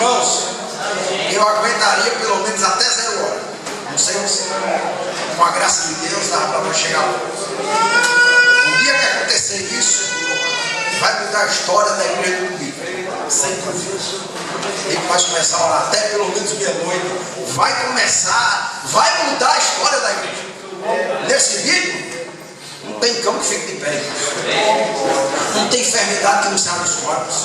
irmãos, eu aguentaria pelo menos até 0 horas. Não sei você. Com a graça de Deus, dá para chegar lá. O dia que acontecer isso, vai mudar a história da igreja do Rio. Sem dúvida. Ele vai começar a orar até pelo menos meia-noite. Vai mudar a história da igreja. Nesse vídeo, não tem cão que fique de pé. Não tem enfermidade que não saia dos corpos.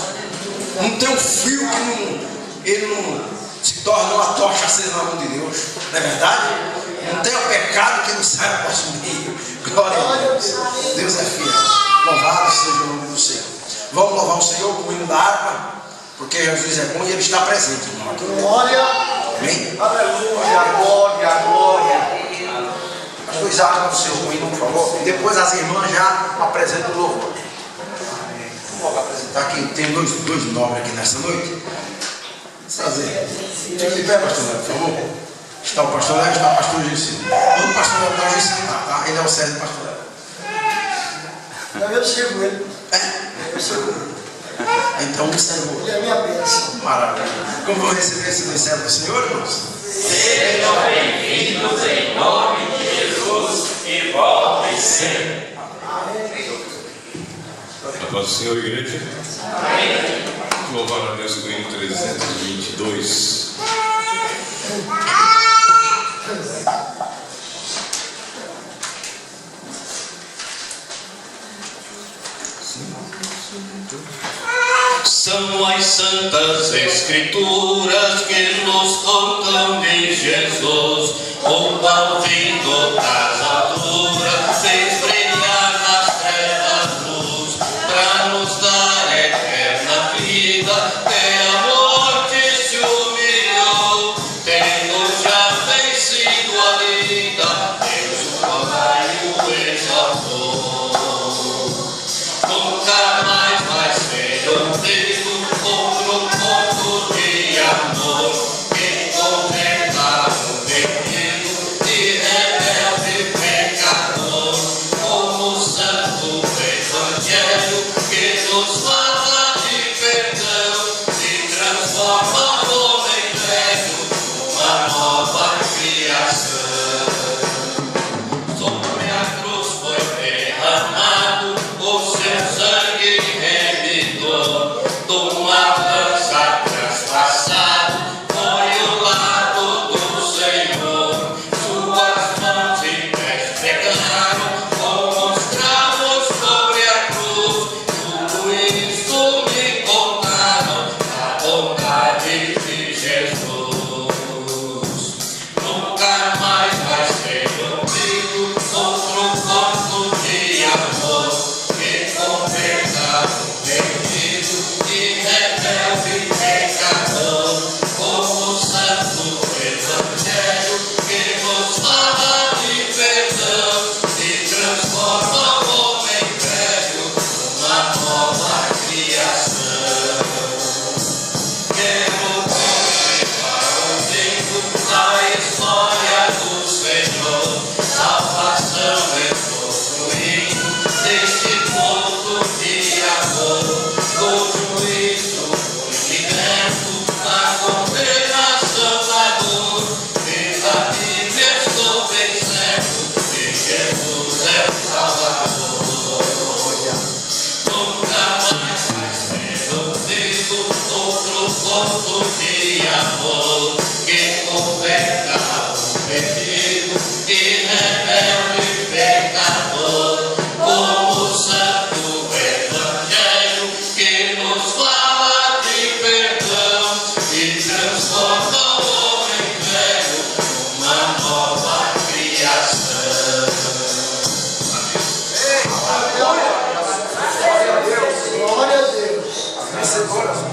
Não tem um fio que ele não se torna uma tocha acesa na mão de Deus. Não é verdade? Não tem o pecado que não sai do nosso meio. Glória a Deus. Deus é fiel. Louvado seja o nome do Senhor. Vamos louvar o Senhor com o hino da harpa, porque Jesus é bom e Ele está presente, irmão. Glória. Amém? Aleluia, glória, glória. Pastor Isaac, no seu hino, por favor. E depois as irmãs já apresentam o louvor. Vamos apresentar aqui. Tem dois nobres aqui nessa noite. Prazer. Fique de pé, pastor Léo, por favor. Está o pastor Léo e está o pastor Gilcinho. Quando o pastor Léo está, o Gilcinho está, tá? Ele é o César do pastor Léo. Eu sigo ele. Eu sigo ele. Então, me servou. Ele é minha bênção. Maravilha. Como vão receber esse do céu do Senhor, irmãos? Sejam bem-vindos em nome de Jesus e voltem sempre. A paz do Senhor, igreja. Amém. Louvar a Deus com o hino 322. São as santas escrituras que nos contam de Jesus, o qual vindo das alturas fez brilhar nas trevas luz, para nos dar eterna vida, que a morte se humilhou, tendo já vencido a vida, Deus o Pai o exaltou. Nunca mais vai ser ouvido outro ponto de amor que condenar o perdido e rebelde pecador, como o santo evangelho que nos fala de perdão e transforma o homem velho numa nova criação. Sobre a cruz foi derramado o seu sangue remidor, de uma lança traspassado foi o lado do Senhor. Suas mãos e pés pegaram como os cravos sobre a cruz. Tudo isso me contaram a bondade de Jesus. Nunca mais vai ser ouvido outro conto de amor que converta o perdido e rebelde pecador, como o santo evangelho que nos fala de perdão e transforma o homem velho numa nova criação. Quero continuar ouvindo a história do Senhor, salvação construindo deste ponto de amor, do juízo foi liberto, a condenação da dor, pela Bíblia estou bem certo que Jesus é o Salvador. Nunca mais vai ser ouvido outro ponto de amor que converta o perdido e rebelde pecador, como o santo evangelho que nos fala de perdão e transforma o homem velho numa nova criação. Glória a Deus. Glória a Deus. Glória.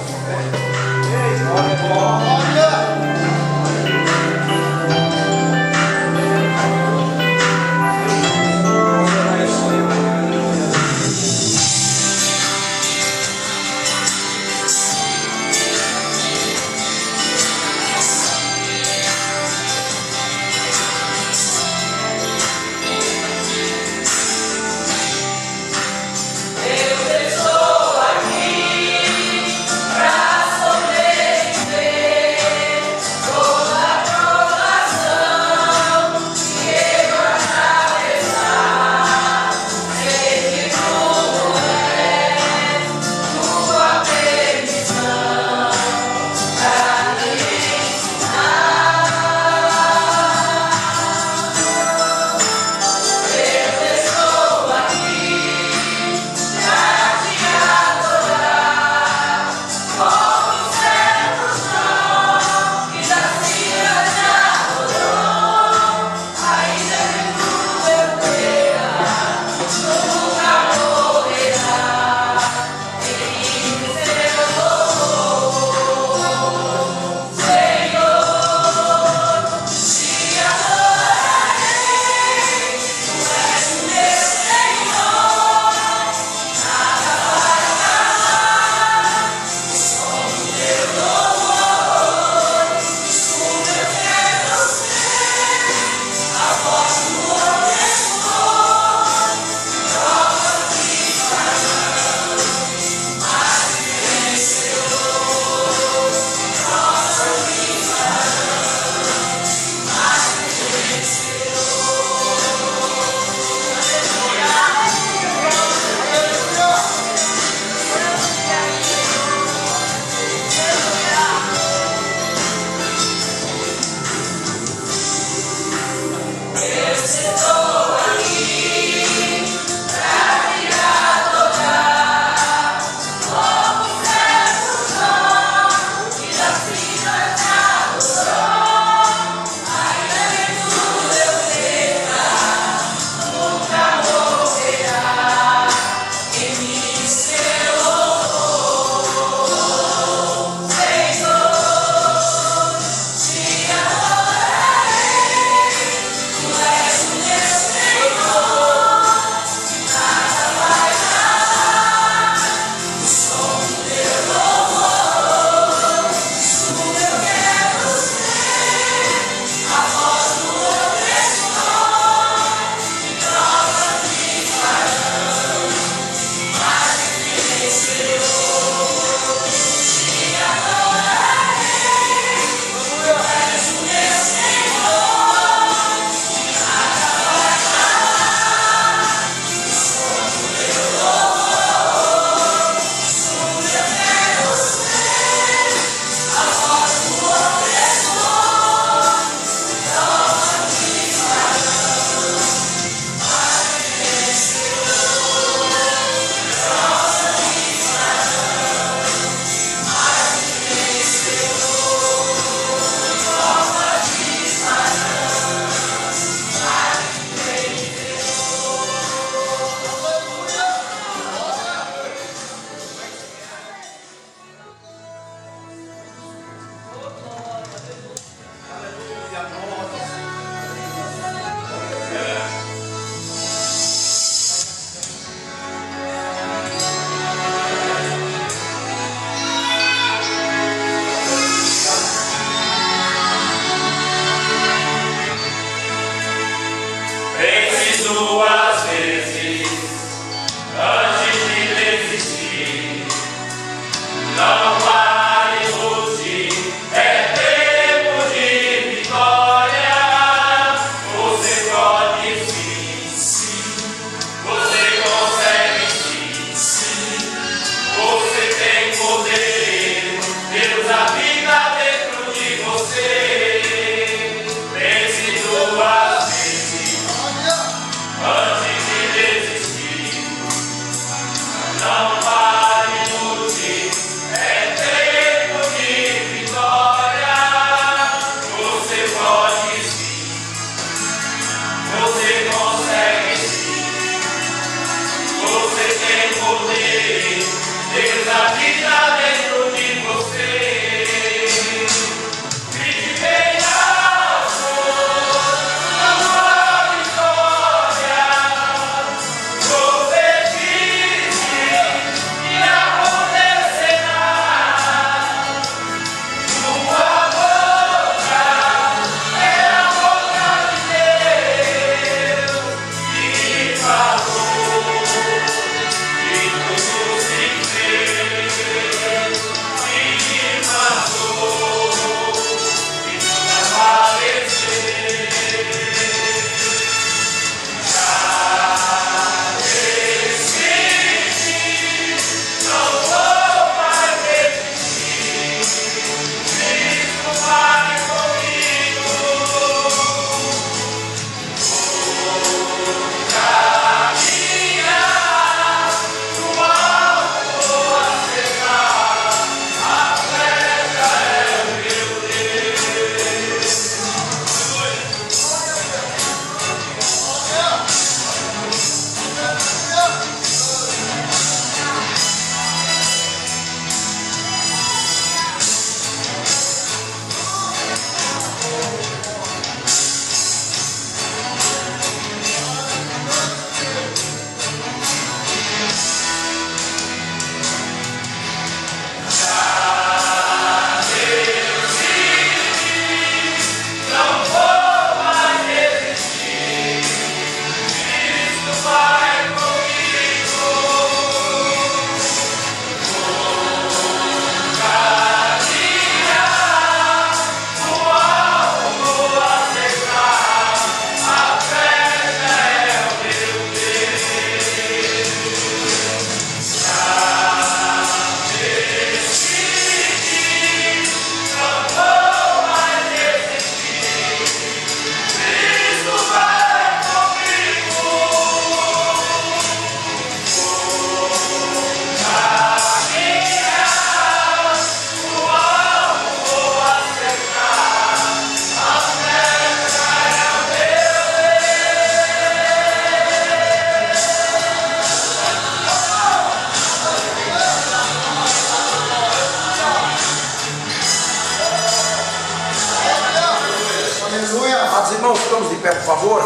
Amados irmãos, ficamos de pé, por favor.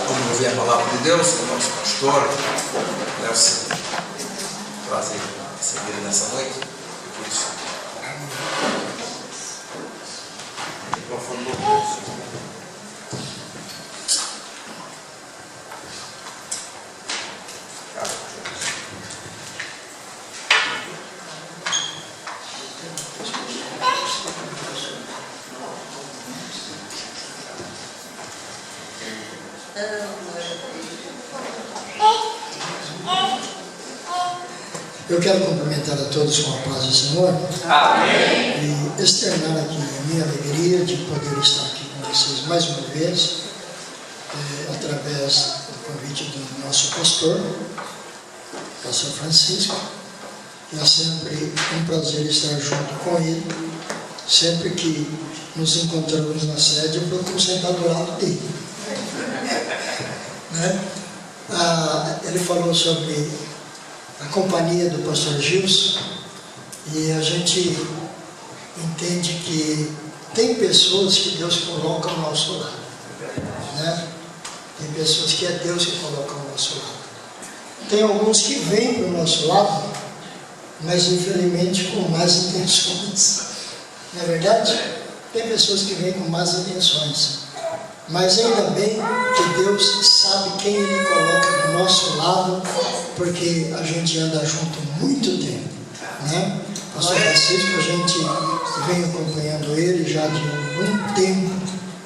Vamos ouvir a palavra de Deus com o nosso pastor Nelson. Prazer receber nessa noite. Por isso. Eu quero cumprimentar a todos com a paz do Senhor. Amém. E externar aqui a minha alegria de poder estar aqui com vocês mais uma vez, através do convite do nosso pastor Francisco. E é sempre um prazer estar junto com ele. Sempre que nos encontramos na sede, eu procuro sentar do lado dele. Né? Ele falou sobre a companhia do pastor Gilson, e a gente entende que tem pessoas que Deus coloca ao nosso lado, né? Tem pessoas que é Deus que coloca ao nosso lado. Tem alguns que vêm para o nosso lado, mas infelizmente com más intenções, não é verdade? Tem pessoas que vêm com más intenções, mas ainda bem que Deus sabe quem Ele coloca do nosso lado, porque a gente anda junto muito tempo, né? Pastor Francisco, a gente vem acompanhando ele já de algum tempo,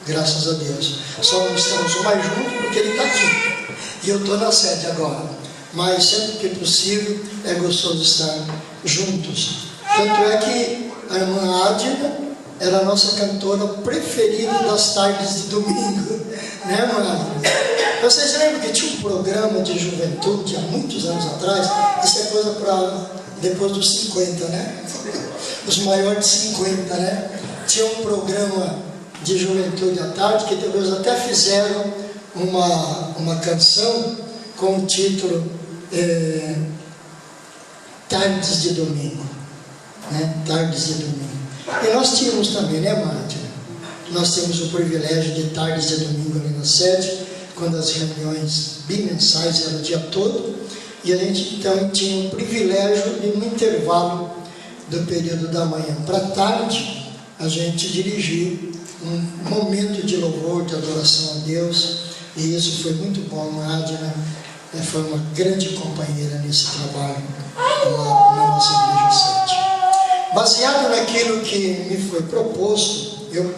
graças a Deus. Só não estamos mais juntos porque ele está aqui, e eu estou na sede agora, mas sempre que possível é gostoso estar juntos. Tanto é que a irmã Adina era a nossa cantora preferida das tardes de domingo, né, irmã? Vocês lembram que tinha um programa de juventude há muitos anos atrás? Isso é coisa para depois dos 50, né? Os maiores de 50, né? Tinha um programa de juventude à tarde que depois até fizeram uma canção com o título Tardes de Domingo, né? Tardes de Domingo. E nós tínhamos também, né, Márcia? Nós temos o privilégio de tardes de domingo ali na sede, quando as reuniões bimensais eram o dia todo, e a gente então tinha o privilégio de, no intervalo do período da manhã para a tarde, a gente dirigir um momento de louvor, de adoração a Deus, e isso foi muito bom. A Adina foi uma grande companheira nesse trabalho na nossa igreja sede. Baseado naquilo que me foi proposto, eu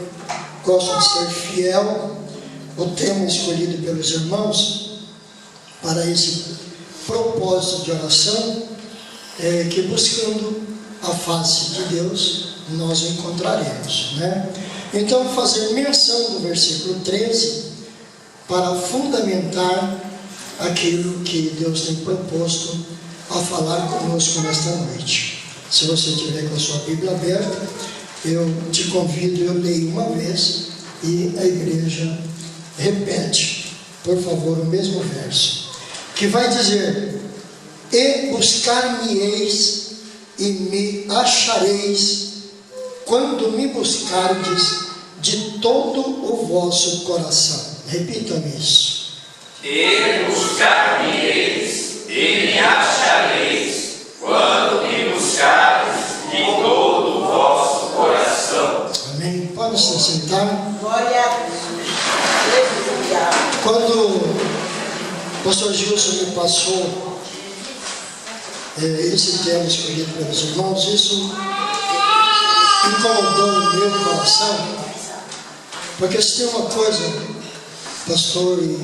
gosto de ser fiel ao tema escolhido pelos irmãos para esse propósito de oração, que buscando a face de Deus, nós o encontraremos, né? Então, fazer menção do versículo 13 para fundamentar aquilo que Deus tem proposto a falar conosco nesta noite. Se você tiver com a sua Bíblia aberta, eu te convido, eu leio uma vez e a igreja repete, por favor, o mesmo verso, que vai dizer: e buscar-me-eis e me achareis, quando me buscardes de todo o vosso coração. Repitam isso. E buscar-me-eis e me achareis, quando me buscardes de todo o vosso coração. Amém. Pode se sentar. Glória a Deus. Aleluia. Quando o pastor Gilson me passou esse tema escolhido pelos irmãos, isso incomodou o meu coração, porque se tem uma coisa, pastor e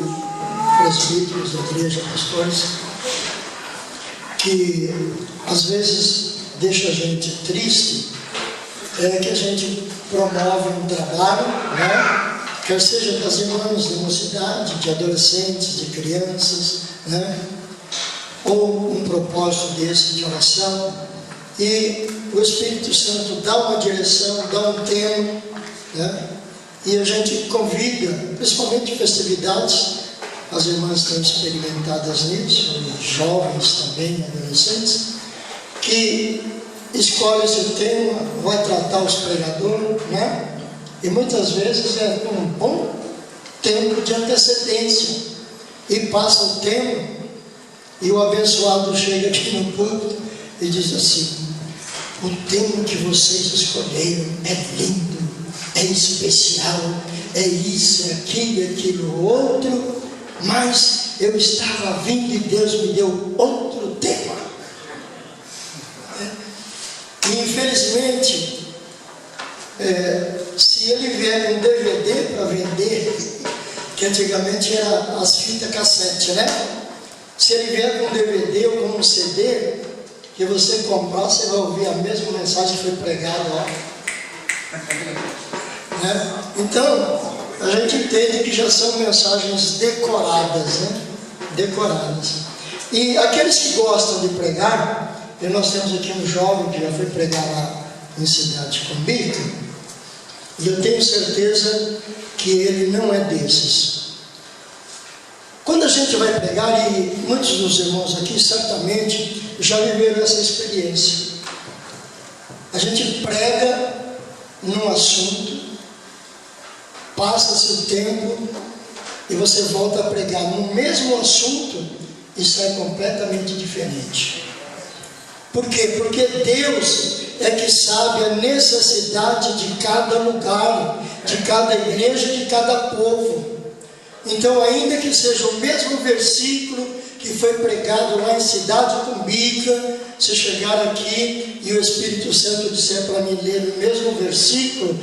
presbíteros da igreja, pastores, que às vezes deixa a gente triste, é que a gente promove um trabalho, né? Quer seja das irmãs de mocidade, de adolescentes, de crianças, né? Ou um propósito desse de oração, e o Espírito Santo dá uma direção, dá um tema, né? E a gente convida, principalmente festividades, as irmãs estão experimentadas nisso, e jovens também, adolescentes, que escolhe esse tema, vai tratar os pregadores, né? E muitas vezes é com um bom tempo de antecedência. E passa o tempo, e o abençoado chega aqui no púlpito e diz assim: o tema que vocês escolheram é lindo, é especial, é isso, é aquilo, outro, mas eu estava vindo e Deus me deu outro tema. E infelizmente, se ele vier com DVD para vender, que antigamente era as fitas cassete, né? Se ele vier com DVD ou com um CD, que você comprar, você vai ouvir a mesma mensagem que foi pregada lá. Né? Então, a gente entende que já são mensagens decoradas, né? Decoradas. E aqueles que gostam de pregar, e nós temos aqui um jovem que já foi pregar lá em Cidade Combita, e eu tenho certeza que ele não é desses. Quando a gente vai pregar, e muitos dos irmãos aqui certamente já viveram essa experiência, a gente prega num assunto, passa-se o tempo e você volta a pregar no mesmo assunto e sai completamente diferente. Por quê? Porque Deus é que sabe a necessidade de cada lugar, de cada igreja, de cada povo. Então, ainda que seja o mesmo versículo que foi pregado lá em Cidade Cumbica, se chegar aqui e o Espírito Santo disser para mim ler o mesmo versículo,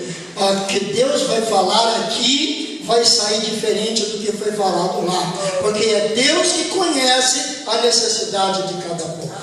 que Deus vai falar aqui, vai sair diferente do que foi falado lá, porque é Deus que conhece a necessidade de cada povo.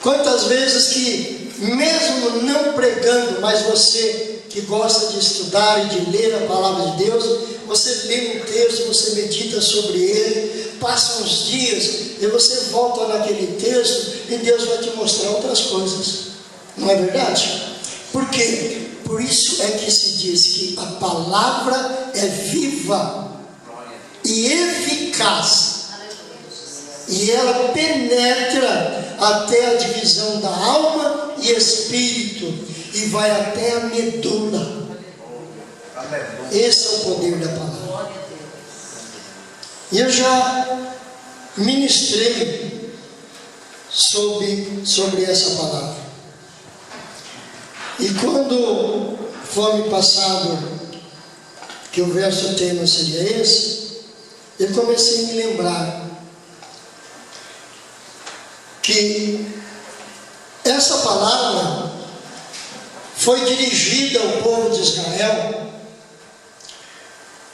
Quantas vezes que, mesmo não pregando, mas você que gosta de estudar e de ler a palavra de Deus, você lê um texto, você medita sobre ele, passa uns dias e você volta naquele texto e Deus vai te mostrar outras coisas. Não é verdade? Por quê? Por isso é que se diz que a palavra é viva e eficaz. E ela penetra até a divisão da alma e espírito e vai até a medula. Esse é o poder da palavra. E eu já ministrei sobre essa palavra. E quando foi me passado que o verso tema seria esse, eu comecei a me lembrar que essa palavra foi dirigida ao povo de Israel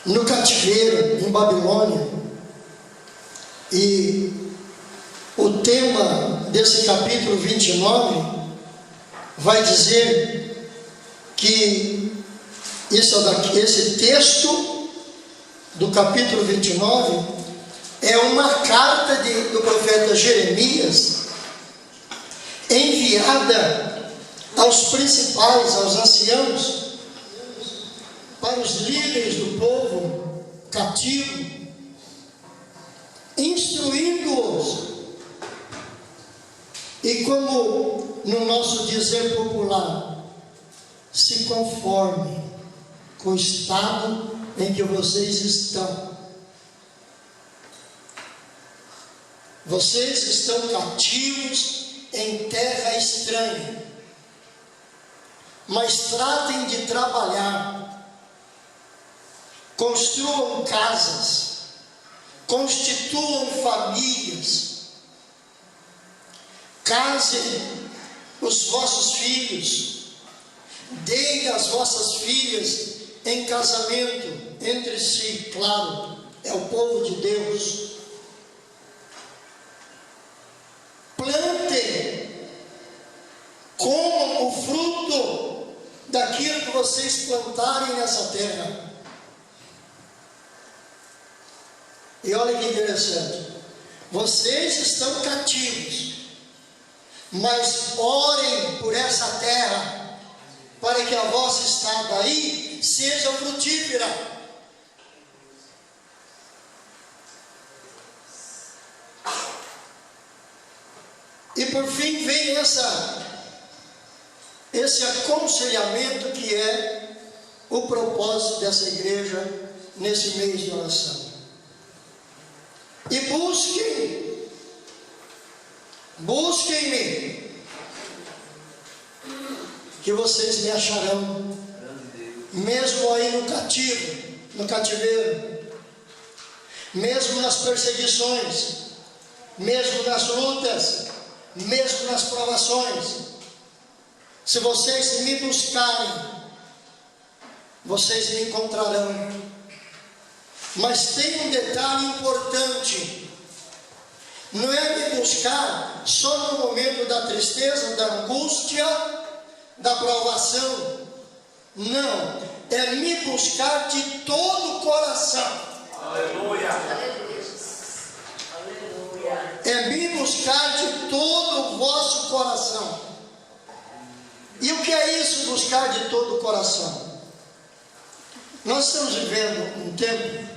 no cativeiro em Babilônia, e o tema desse capítulo 29 vai dizer que esse texto do capítulo 29 é uma carta do profeta Jeremias enviada aos principais, aos anciãos, para os líderes do povo cativo, instruindo-os. E como no nosso dizer popular, se conforme com o estado em que vocês estão. Vocês estão cativos em terra estranha, mas tratem de trabalhar, construam casas, constituam famílias, casem os vossos filhos, deem as vossas filhas em casamento entre si, claro, é o povo de Deus. Plantem, comam o fruto daquilo que vocês plantarem nessa terra. E olha que interessante, vocês estão cativos, mas orem por essa terra, para que a vossa estada aí seja frutífera. E por fim vem esse aconselhamento que é o propósito dessa igreja nesse mês de oração. E busquem-me, que vocês me acharão, mesmo aí no cativeiro, mesmo nas perseguições, mesmo nas lutas, mesmo nas provações. Se vocês me buscarem, vocês me encontrarão. Mas tem um detalhe importante: não é me buscar só no momento da tristeza, da angústia, da provação. Não, é me buscar de todo o coração. Aleluia. É me buscar de todo o vosso coração. E o que é isso, buscar de todo o coração? Nós estamos vivendo um tempo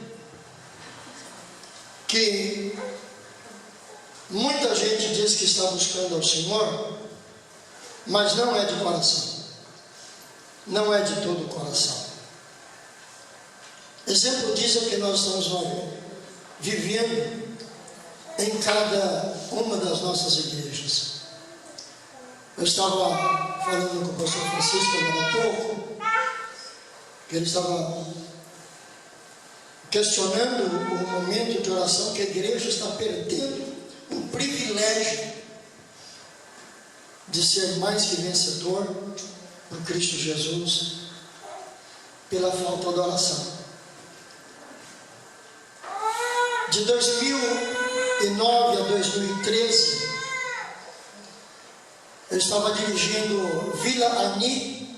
que muita gente diz que está buscando ao Senhor, mas não é de coração, não é de todo o coração. Exemplo disso é que nós estamos vivendo em cada uma das nossas igrejas. Eu estava falando com o pastor Francisco agora há pouco, que ele estava questionando o momento de oração, que a igreja está perdendo o privilégio de ser mais que vencedor por Cristo Jesus, pela falta de oração. De 2009 a 2013, eu estava dirigindo Vila Ani,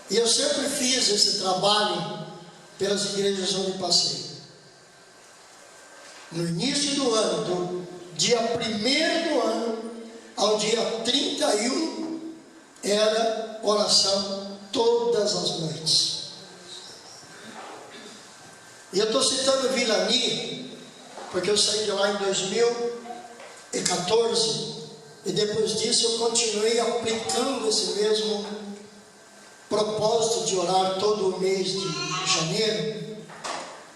e eu sempre fiz esse trabalho pelas igrejas onde passei. No início do ano, do dia 1º do ano ao dia 31, era oração todas as noites. E eu estou citando Vila Ani, porque eu saí de lá em 2014, e depois disso eu continuei aplicando esse mesmo propósito de orar todo o mês de janeiro,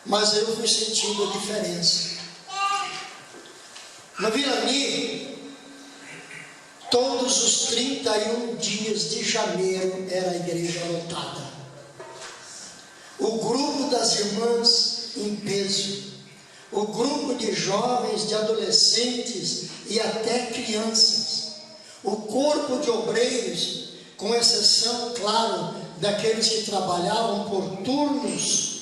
mas eu fui sentindo a diferença. Na Vila Ani, todos os 31 dias de janeiro era a igreja lotada. O grupo das irmãs em peso, o grupo de jovens, de adolescentes e até crianças, o corpo de obreiros, com exceção, claro, daqueles que trabalhavam por turnos,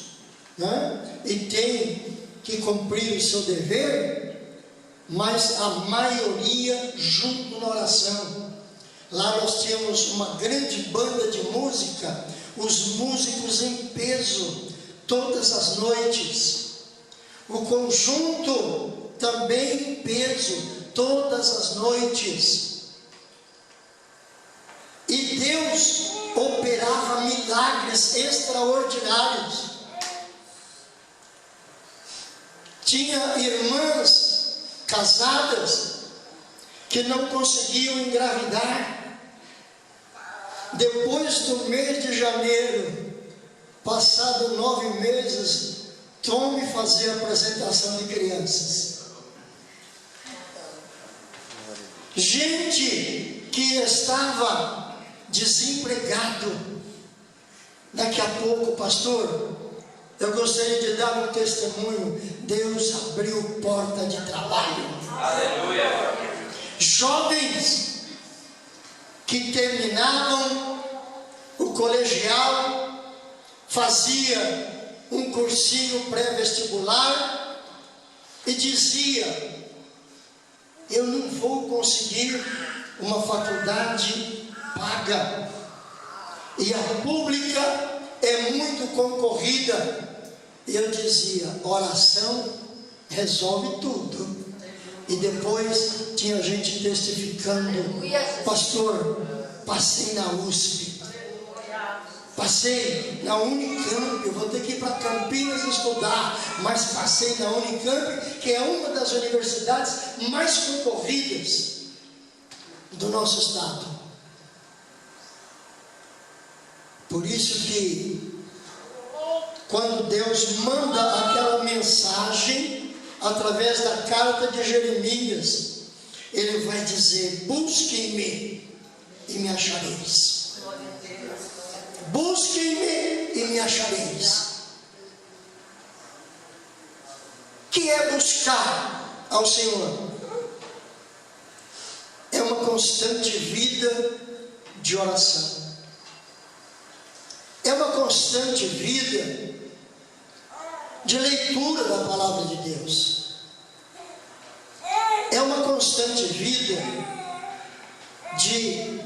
né, e têm que cumprir o seu dever, mas a maioria junto na oração. Lá nós tínhamos uma grande banda de música, os músicos em peso, todas as noites. O conjunto também em peso, todas as noites. E Deus operava milagres extraordinários. Tinha irmãs casadas que não conseguiam engravidar. Depois do mês de janeiro, passado 9 meses, tome fazer a apresentação de crianças. Gente que estava desempregado. Daqui a pouco, pastor, eu gostaria de dar um testemunho. Deus abriu porta de trabalho. Aleluia. Jovens que terminavam o colegial, fazia um cursinho pré-vestibular e dizia: eu não vou conseguir uma faculdade paga, e a pública é muito concorrida. E eu dizia: oração resolve tudo. E depois tinha gente testificando: pastor, passei na USP, passei na Unicamp, eu vou ter que ir para Campinas estudar, mas passei na Unicamp, que é uma das universidades mais concorridas do nosso estado. Por isso que quando Deus manda aquela mensagem através da carta de Jeremias, Ele vai dizer: busquem-me e me achareis. Busquem-me e me achareis. Que é buscar ao Senhor? É uma constante vida de oração. É uma constante vida de leitura da palavra de Deus. É uma constante vida de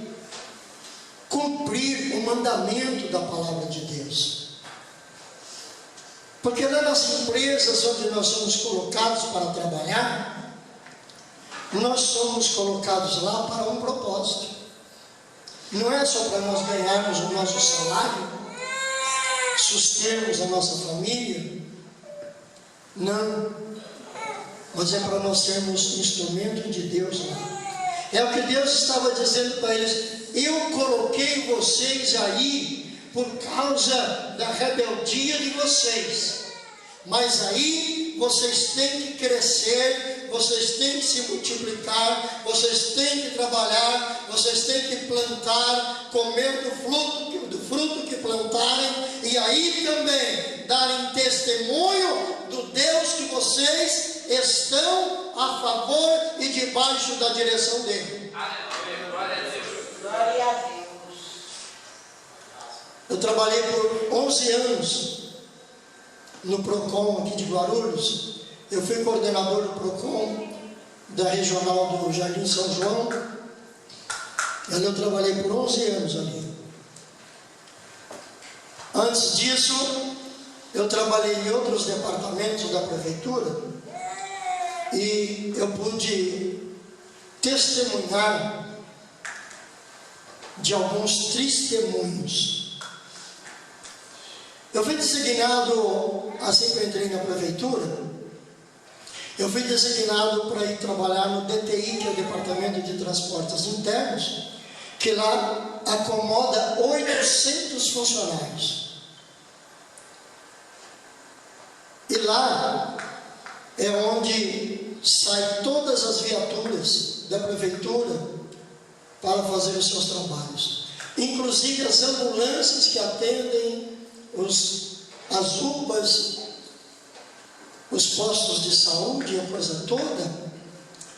cumprir o mandamento da palavra de Deus. Porque lá nas empresas onde nós somos colocados para trabalhar, nós somos colocados lá para um propósito. Não é só para nós ganharmos o nosso salário, sustermos a nossa família. Não. Mas é para nós sermos instrumento de Deus lá. É o que Deus estava dizendo para eles: eu coloquei vocês aí por causa da rebeldia de vocês, mas aí vocês têm que crescer, vocês têm que se multiplicar, vocês têm que trabalhar, vocês têm que plantar, comer do fruto que plantarem, e aí também darem testemunho do Deus que vocês estão a favor e debaixo da direção dele. Glória a Deus. Glória a Deus. Eu trabalhei por 11 anos no PROCON aqui de Guarulhos. Eu fui coordenador do PROCON da regional do Jardim São João. Eu trabalhei por 11 anos ali. Antes disso, eu trabalhei em outros departamentos da prefeitura e eu pude testemunhar de alguns testemunhos. Eu fui designado, assim que eu entrei na prefeitura, eu fui designado para ir trabalhar no DTI, que é o Departamento de Transportes Internos, que lá acomoda 800 funcionários. E lá é onde saem todas as viaturas da prefeitura para fazer os seus trabalhos. Inclusive as ambulâncias que atendem as UPAs, os postos de saúde e a coisa toda,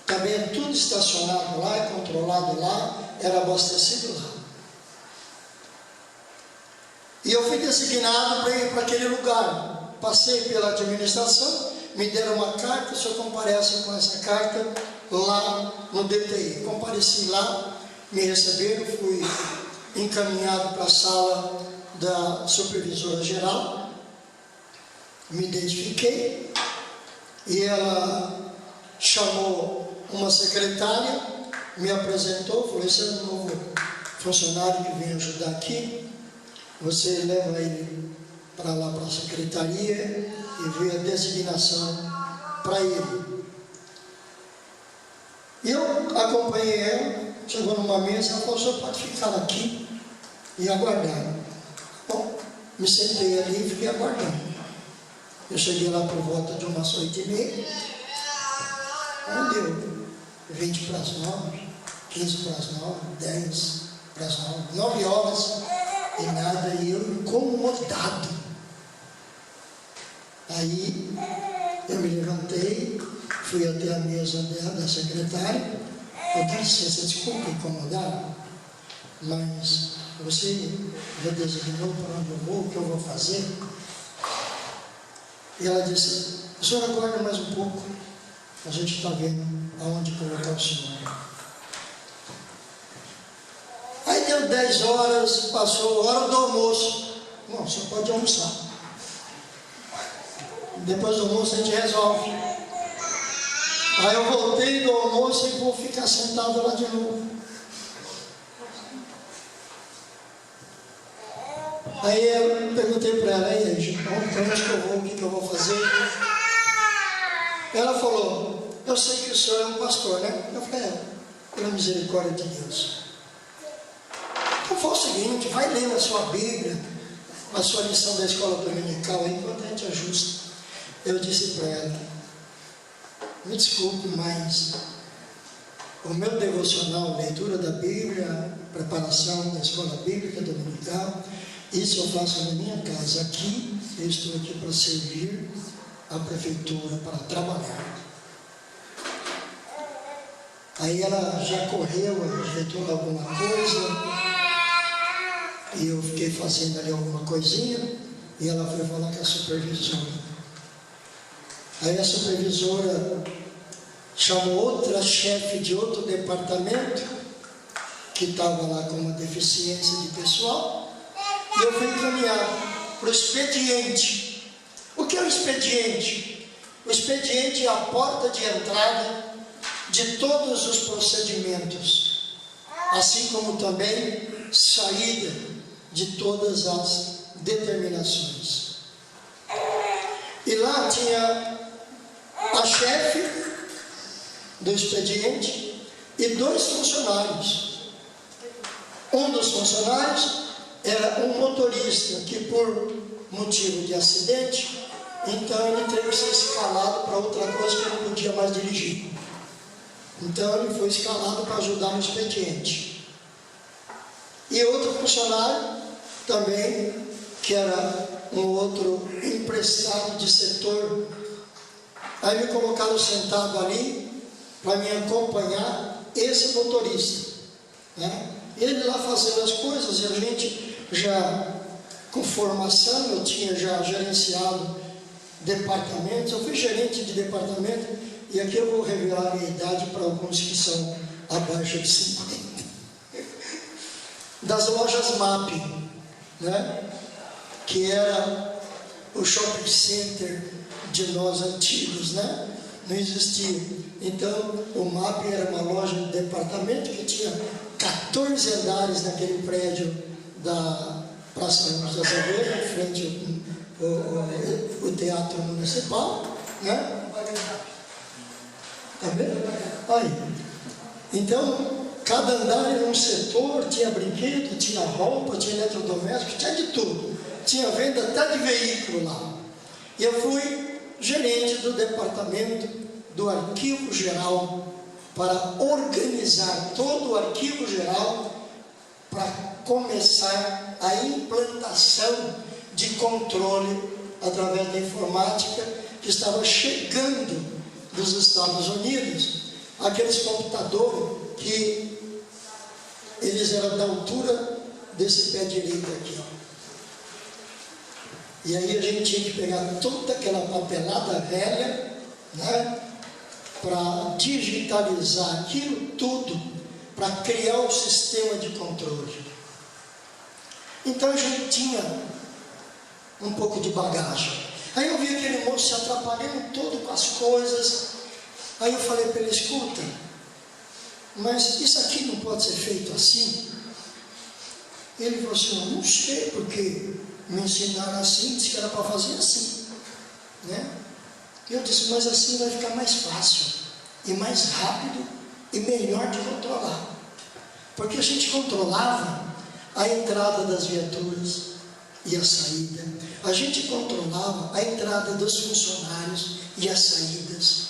também é tudo estacionado lá, é controlado lá, era abastecido lá. E eu fui designado para ir para aquele lugar. Passei pela administração, me deram uma carta, o senhor comparece com essa carta lá no DTI. Compareci lá, me receberam, fui encaminhado para a sala da supervisora geral, me identifiquei e ela chamou uma secretária, me apresentou, falou: esse é um novo funcionário que vem ajudar aqui, você leva ele para lá para a secretaria e vê a designação para ele. E eu acompanhei ela, chegou numa mesa, ela falou: o senhor pode ficar aqui e aguardar. Bom, me sentei ali e fiquei aguardando. Eu cheguei lá por volta de umas 8h30, aí deu 20 para as 9, 15 para as 9, 10 para as 9, 9 horas e nada, e eu incomodado. Aí eu me levantei, fui até a mesa da secretária. Eu disse: licença, desculpa incomodar, mas você já designou para onde eu vou, o que eu vou fazer? E ela disse: o senhor aguarda mais um pouco, a gente está vendo aonde colocar o senhor. Aí deu 10 horas, passou a hora do almoço. Não, você pode almoçar. Depois do almoço a gente resolve. Aí eu voltei do almoço e vou ficar sentado lá de novo. Aí eu perguntei para ela: e aí, onde que eu vou, o que eu vou fazer? Ela falou: eu sei que o senhor é um pastor, né? Eu falei: pela misericórdia de Deus. Eu falo o seguinte, vai ler na sua Bíblia, a sua lição da escola dominical, aí enquanto a gente ajusta. Eu disse para ela, me desculpe, mas o meu devocional, leitura da Bíblia, preparação da escola bíblica dominical, isso eu faço na minha casa. Aqui, eu estou aqui para servir a prefeitura, para trabalhar. Aí ela já correu, ajeitou alguma coisa, e eu fiquei fazendo ali alguma coisinha, e ela foi falar com a supervisora. Aí a supervisora chamou outra chefe de outro departamento, que estava lá com uma deficiência de pessoal, e eu fui encaminhado para o expediente. O que é o expediente? O expediente é a porta de entrada de todos os procedimentos, assim como também saída de todas as determinações. E lá tinha a chefe do expediente e 2 funcionários. Um dos funcionários era um motorista que, por motivo de acidente, então ele teve que ser escalado para outra coisa, que ele não podia mais dirigir. Então ele foi escalado para ajudar no expediente. E outro funcionário também, que era um outro empresário de setor. Aí me colocaram sentado ali para me acompanhar esse motorista, né? Ele lá fazendo as coisas, e a gente já com formação, eu tinha já gerenciado departamentos, eu fui gerente de departamento, e aqui eu vou revelar a minha idade para alguns que são abaixo de 50. Das lojas MAP, né? Que era o shopping center de nós antigos, né? Não existia. Então, o MAP era uma loja de departamento que tinha 14 andares naquele prédio da Praça Ramos de Azevedo, em frente ao Teatro Municipal, né? Tá vendo? Aí. Então, cada andar era um setor, tinha brinquedo, tinha roupa, tinha eletrodoméstico, tinha de tudo. Tinha venda até de veículo lá. E eu fui gerente do departamento do Arquivo Geral para organizar todo o Arquivo Geral para começar a implantação de controle através da informática que estava chegando dos Estados Unidos, aqueles computadores que eles eram da altura desse pé direito aqui, ó. E aí a gente tinha que pegar toda aquela papelada velha, né, para digitalizar aquilo tudo, para criar um sistema de controle. Então a gente tinha um pouco de bagagem. Aí eu vi aquele moço se atrapalhando todo com as coisas. Aí eu falei para ele, escuta, mas isso aqui não pode ser feito assim? Ele falou assim, eu não sei, porque me ensinaram assim, disse que era para fazer assim, né? Eu disse, mas assim vai ficar mais fácil, e mais rápido, e melhor de controlar. Porque a gente controlava a entrada das viaturas e a saída. A gente controlava a entrada dos funcionários e as saídas.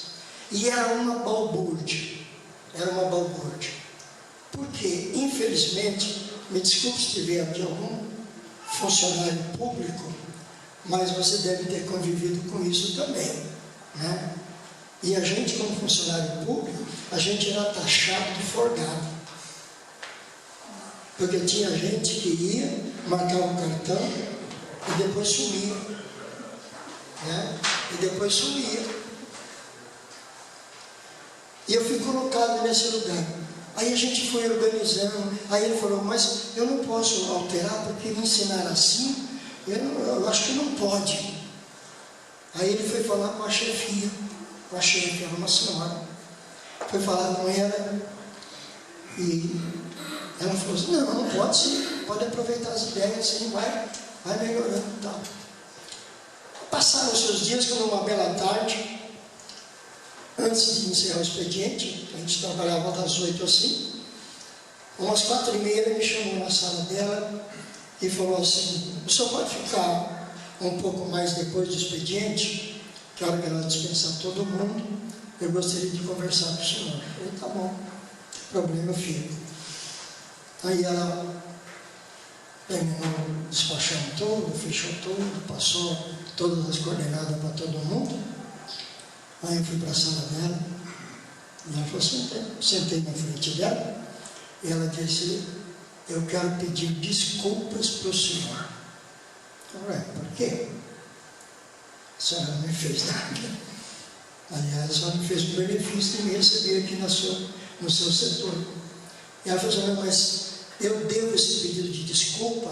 E era uma balbúrdia. Era uma balbúrdia. Porque, infelizmente, me desculpe se tiver aqui algum funcionário público, mas você deve ter convivido com isso também, né? E a gente, como funcionário público, a gente era taxado de forgado. Porque tinha gente que ia, marcava um cartão e depois sumia, né? E depois sumia. E eu fui colocado nesse lugar. Aí a gente foi organizando. Aí ele falou, mas eu não posso alterar porque me ensinaram assim. Eu acho que não pode. Aí ele foi falar com a chefia. Com a chefe, era uma senhora. Foi falar com ela. E ela falou assim, não pode sim. Pode aproveitar as ideias, assim, vai melhorando e tal. Passaram os seus dias, quando uma bela tarde, antes de encerrar o expediente, a gente trabalhava das 8 às 5, Umas 4h30 ele me chamou na sala dela e falou assim: o senhor pode ficar um pouco mais depois do expediente, que a hora que ela dispensar todo mundo, eu gostaria de conversar com o senhor. Eu falei: tá bom, não tem problema, eu fico. Aí ela terminou despachando tudo, fechou tudo, passou todas as coordenadas para todo mundo. Aí eu fui para a sala dela, e ela falou: sentei na frente dela, e ela disse: eu quero pedir desculpas para o senhor. Eu falei: por quê? A senhora não me fez nada. Aliás, a senhora me fez um benefício de me receber aqui no seu setor. E ela falou assim: mas eu devo esse pedido de desculpa,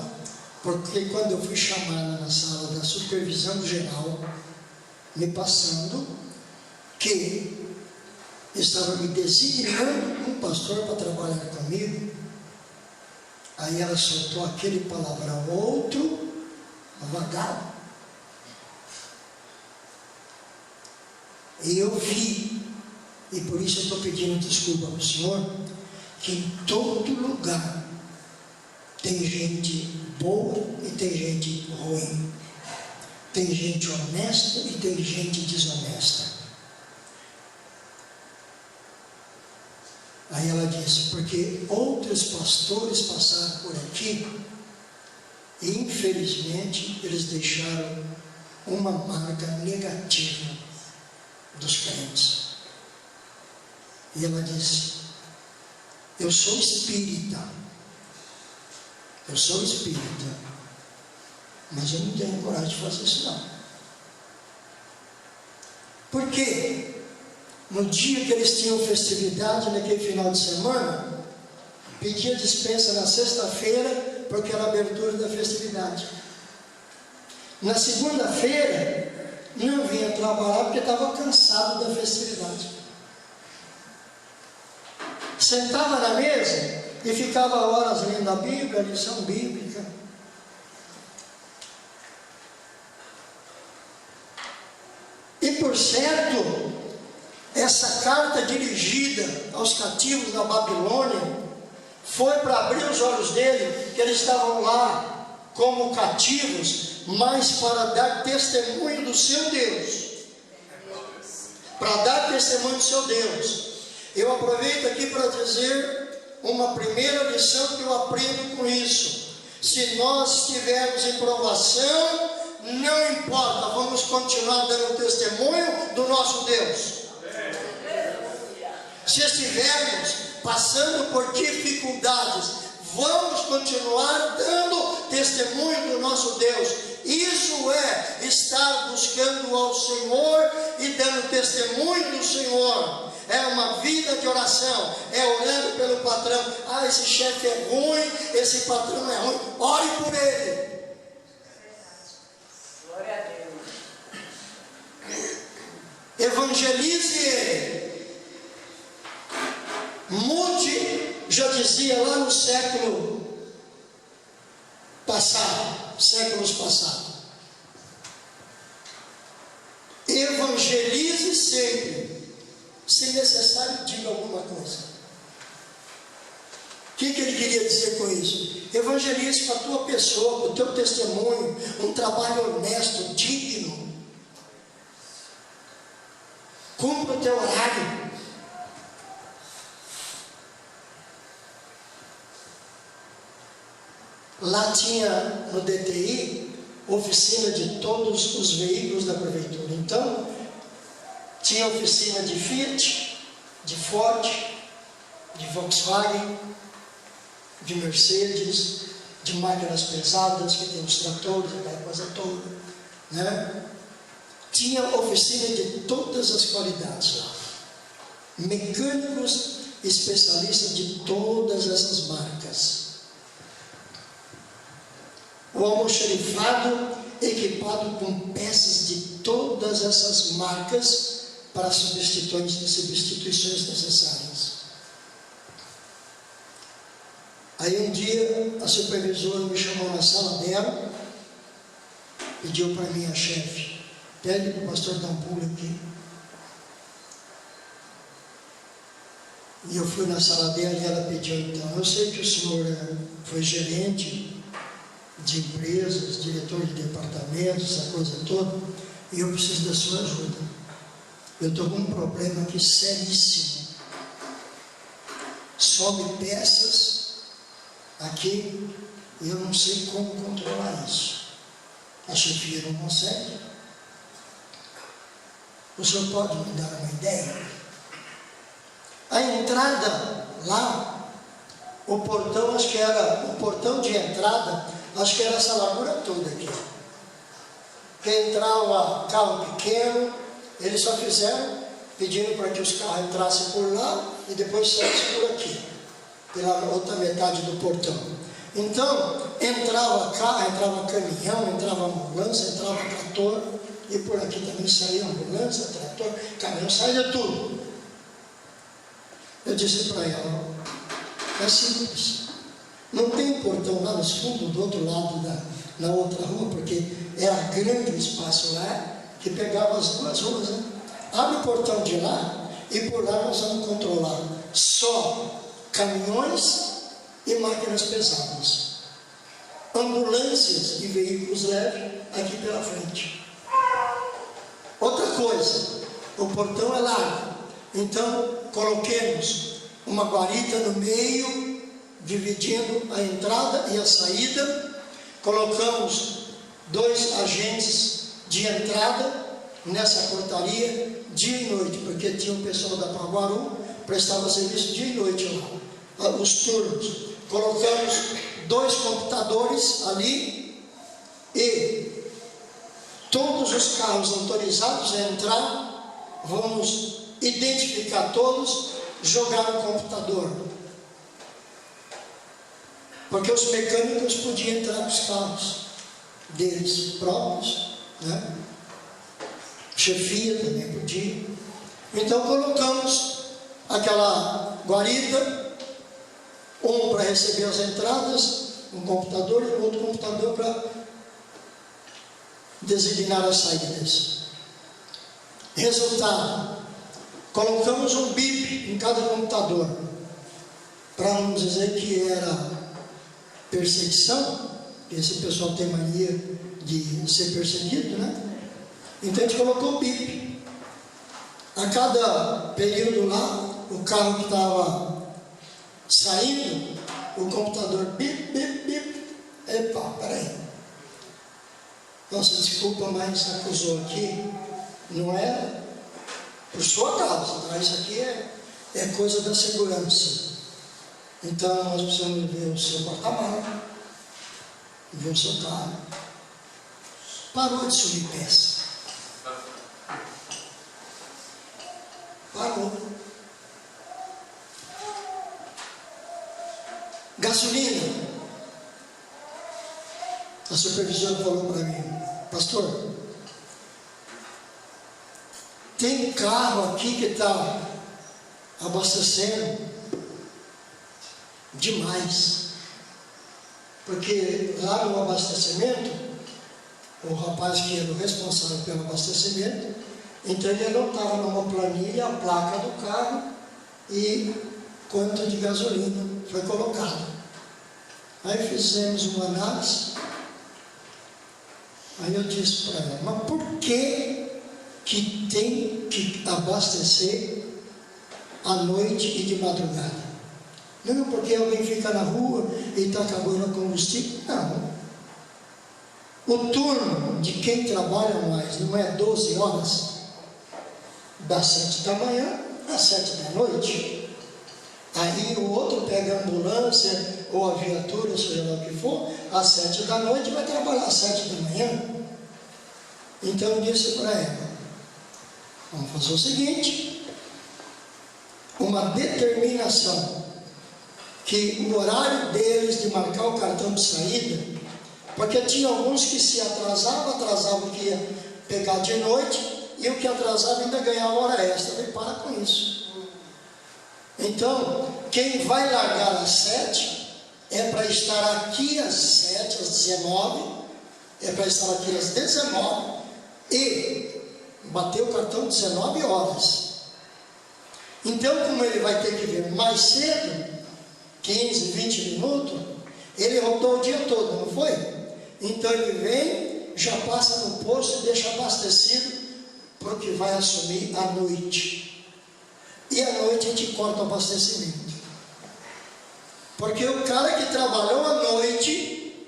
porque quando eu fui chamada na sala da supervisão geral, me passando que estava me designando um pastor para trabalhar comigo, aí ela soltou aquele palavrão: outro vagabundo. E eu vi, e por isso eu estou pedindo desculpa para o senhor, que em todo lugar tem gente boa e tem gente ruim, tem gente honesta e tem gente desonesta. Aí ela disse: porque outros pastores passaram por aqui e infelizmente eles deixaram uma marca negativa dos crentes. E ela disse: eu sou espírita, mas eu não tenho coragem de fazer isso não. Por quê? No dia que eles tinham festividade, naquele final de semana, pedia dispensa na sexta-feira, porque era a abertura da festividade. Na segunda-feira, não vinha trabalhar porque estava cansado da festividade. Sentava na mesa e ficava horas lendo a Bíblia, a lição bíblica. E por certo, essa carta dirigida aos cativos da Babilônia foi para abrir os olhos dele, que eles estavam lá como cativos, mas para dar testemunho do seu Deus. Para dar testemunho do seu Deus. Eu aproveito aqui para dizer uma primeira lição que eu aprendo com isso. Se nós estivermos em provação, não importa, vamos continuar dando testemunho do nosso Deus. Se estivermos passando por dificuldades, vamos continuar dando testemunho do nosso Deus. Isso é estar buscando ao Senhor e dando testemunho do Senhor. É uma vida de oração, é orando pelo patrão. Ah, esse chefe é ruim, esse patrão é ruim. Ore por ele. Glória a Deus. Evangelize ele. Mude, já dizia lá no século passado, séculos passados. Evangelize sempre. Se necessário, diga alguma coisa. O que ele queria dizer com isso? Evangelize com a tua pessoa, com o teu testemunho, um trabalho honesto, digno. Cumpra o teu horário. Lá tinha no DTI oficina de todos os veículos da prefeitura. Então, tinha oficina de Fiat, de Ford, de Volkswagen, de Mercedes, de máquinas pesadas, que tem os tratores, aquela coisa toda, né? Tinha oficina de todas as qualidades lá. Mecânicos especialistas de todas essas marcas. O almoxarifado equipado com peças de todas essas marcas para substituições necessárias. Aí um dia a supervisora me chamou na sala dela, pediu para mim, a chefe: pede para o pastor dar um pulo aqui. E eu fui na sala dela e ela pediu, então, eu sei que o senhor foi gerente de empresas, diretor de departamentos, essa coisa toda, e eu preciso da sua ajuda. Eu estou com um problema aqui seríssimo. Sobe peças aqui e eu não sei como controlar isso. A chefia não consegue. O senhor pode me dar uma ideia? A entrada lá, o portão, acho que era o portão de entrada, acho que era essa largura toda aqui. Que entrava carro pequeno, eles só fizeram pedindo para que os carros entrassem por lá e depois saíssem por aqui, pela outra metade do portão. Então, entrava carro, entrava caminhão, entrava ambulância, entrava trator, e por aqui também saía ambulância, trator, caminhão, saía tudo. Eu disse para ela, é simples, não tem portão lá nos fundos, do outro lado, na outra rua, porque era grande o espaço lá, que pegava as duas ruas, né? Abre o portão de lá, e por lá nós vamos controlar só caminhões e máquinas pesadas, ambulâncias e veículos leves aqui pela frente. Outra coisa, o portão é largo, então coloquemos uma guarita no meio, dividindo a entrada e a saída. Colocamos 2 agentes de entrada nessa portaria dia e noite, porque tinha um pessoal da Paguaru, prestava serviço dia e noite lá, os turnos. Colocamos 2 computadores ali e todos os carros autorizados a entrar, vamos identificar todos, jogar no computador. Porque os mecânicos podiam entrar nos carros deles próprios, né? Chefia também podia. Então colocamos aquela guarita, um para receber as entradas, um computador e outro computador para designar as saídas. Resultado, colocamos um bip em cada computador, para não dizer que era perseguição, porque esse pessoal tem mania de ser perseguido, né? Então a gente colocou o bip. A cada período lá, o carro que estava saindo, o computador bip, bip, bip. Epa, peraí. Nossa, desculpa, mas acusou aqui, não é por sua causa, tá? Isso aqui é coisa da segurança. Então nós precisamos ver o seu porta-malas, ver o seu carro. Parou de subir peça. Parou. Gasolina. A supervisora falou para mim, pastor, tem carro aqui que está abastecendo demais, porque lá no abastecimento, o rapaz que era o responsável pelo abastecimento, então ele anotava numa planilha a placa do carro e quanto de gasolina foi colocado. Aí fizemos uma análise. Aí eu disse para ela, mas por que tem que abastecer à noite e de madrugada? Não, porque alguém fica na rua e está acabando o combustível? Não. O turno de quem trabalha mais não é 12 horas? Das 7 da manhã às 7 da noite. Aí o outro pega a ambulância ou a viatura, seja lá o que for, às 7 da noite, vai trabalhar às 7 da manhã. Então eu disse para ela, vamos fazer o seguinte, uma determinação, que o horário deles de marcar o cartão de saída, porque tinha alguns que se atrasavam que ia pegar de noite, e o que atrasava ainda ganhava hora extra. Eu falei, para com isso. Então, quem vai largar às 7 é para estar aqui às 7, às 19, é para estar aqui às 19 e bater o cartão 19 horas. Então, como ele vai ter que vir mais cedo, 15, 20 minutos, ele rodou o dia todo, não foi? Então ele vem, já passa no posto e deixa abastecido, porque vai assumir à noite. E à noite a gente corta o abastecimento. Porque o cara que trabalhou à noite,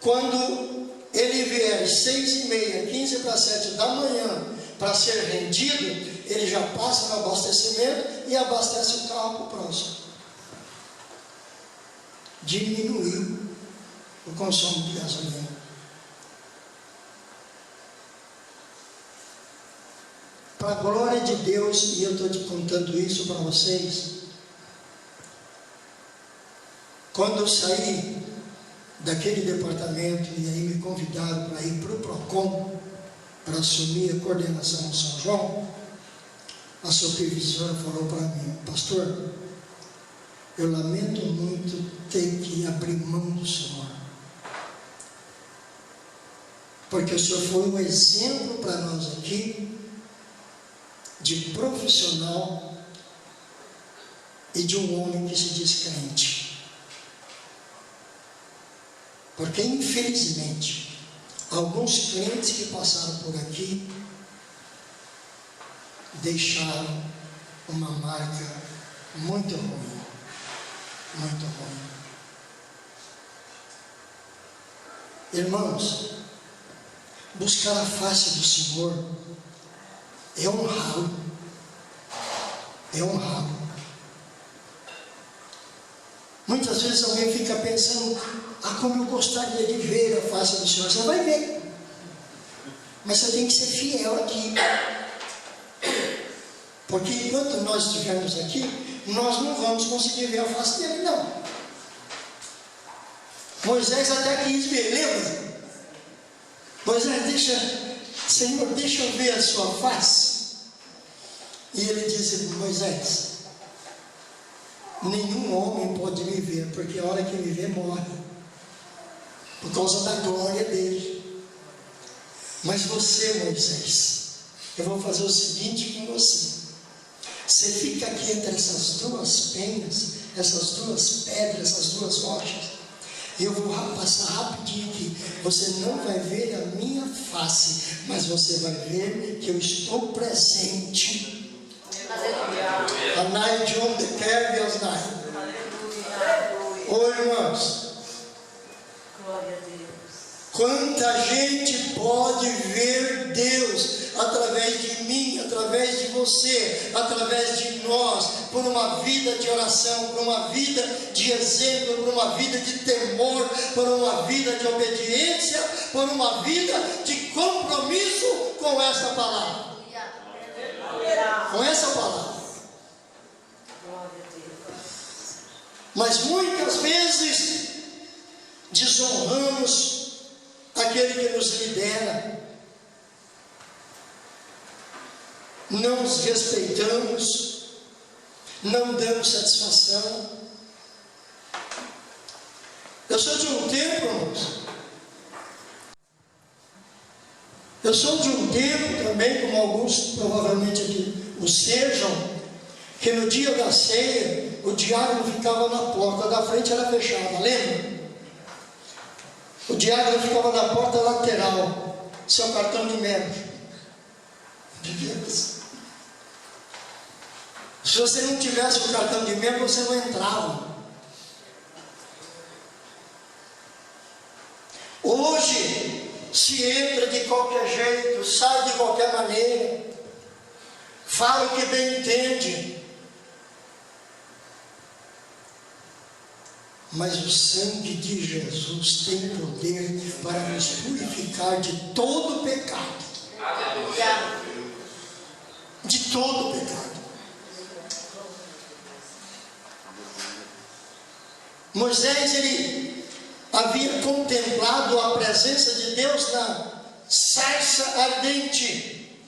quando ele vier 6h30, 15 para 7 da manhã, para ser rendido, ele já passa no abastecimento e abastece o carro para o próximo. Diminuiu o consumo de gasolina. Para a glória de Deus, e eu estou te contando isso para vocês, quando eu saí daquele departamento e aí me convidaram para ir para o PROCON, para assumir a coordenação em São João, a supervisora falou para mim: pastor, eu lamento muito ter que abrir mão do Senhor, porque o Senhor foi um exemplo para nós aqui, de profissional e de um homem que se diz crente. Porque infelizmente, alguns crentes que passaram por aqui deixaram uma marca muito ruim, muito ruim. Irmãos, buscar a face do Senhor é honrá-lo, é honrá-lo. Muitas vezes alguém fica pensando: como eu gostaria de ver a face do Senhor. Você vai ver, mas você tem que ser fiel aqui, porque enquanto nós estivermos aqui, nós não vamos conseguir ver a face dele, não. Moisés até quis ver, lembra? Moisés Senhor, deixa eu ver a sua face. E ele disse: Moisés, nenhum homem pode me ver, porque a hora que me vê morre, por causa da glória dele. Mas você, Moisés, eu vou fazer o seguinte com você: você fica aqui entre essas duas penhas, essas duas pedras, essas duas rochas, e eu vou passar rapidinho aqui. Você não vai ver a minha face, mas você vai ver que eu estou presente. Anai de onde quer e asnai. Ô irmãos, quanta gente pode ver Deus através de mim, através de você, através de nós, por uma vida de oração, por uma vida de exemplo, por uma vida de temor, por uma vida de obediência, por uma vida de compromisso com essa palavra. Com essa palavra. Mas muitas vezes desonramos aquele que nos lidera, não os respeitamos, não damos satisfação. Eu sou de um tempo, irmãos, eu sou de um tempo também, como alguns provavelmente aqui o sejam, que no dia da ceia o diácono ficava na porta, da frente era fechada, lembra? O diácono ficava na porta lateral, seu cartão de membro. Se você não tivesse o cartão de membro, você não entrava. Hoje se entra de qualquer jeito, sai de qualquer maneira, fala o que bem entende. Mas o sangue de Jesus tem poder para nos purificar de todo pecado. De todo pecado. Moisés, ele havia contemplado a presença de Deus na sarça ardente.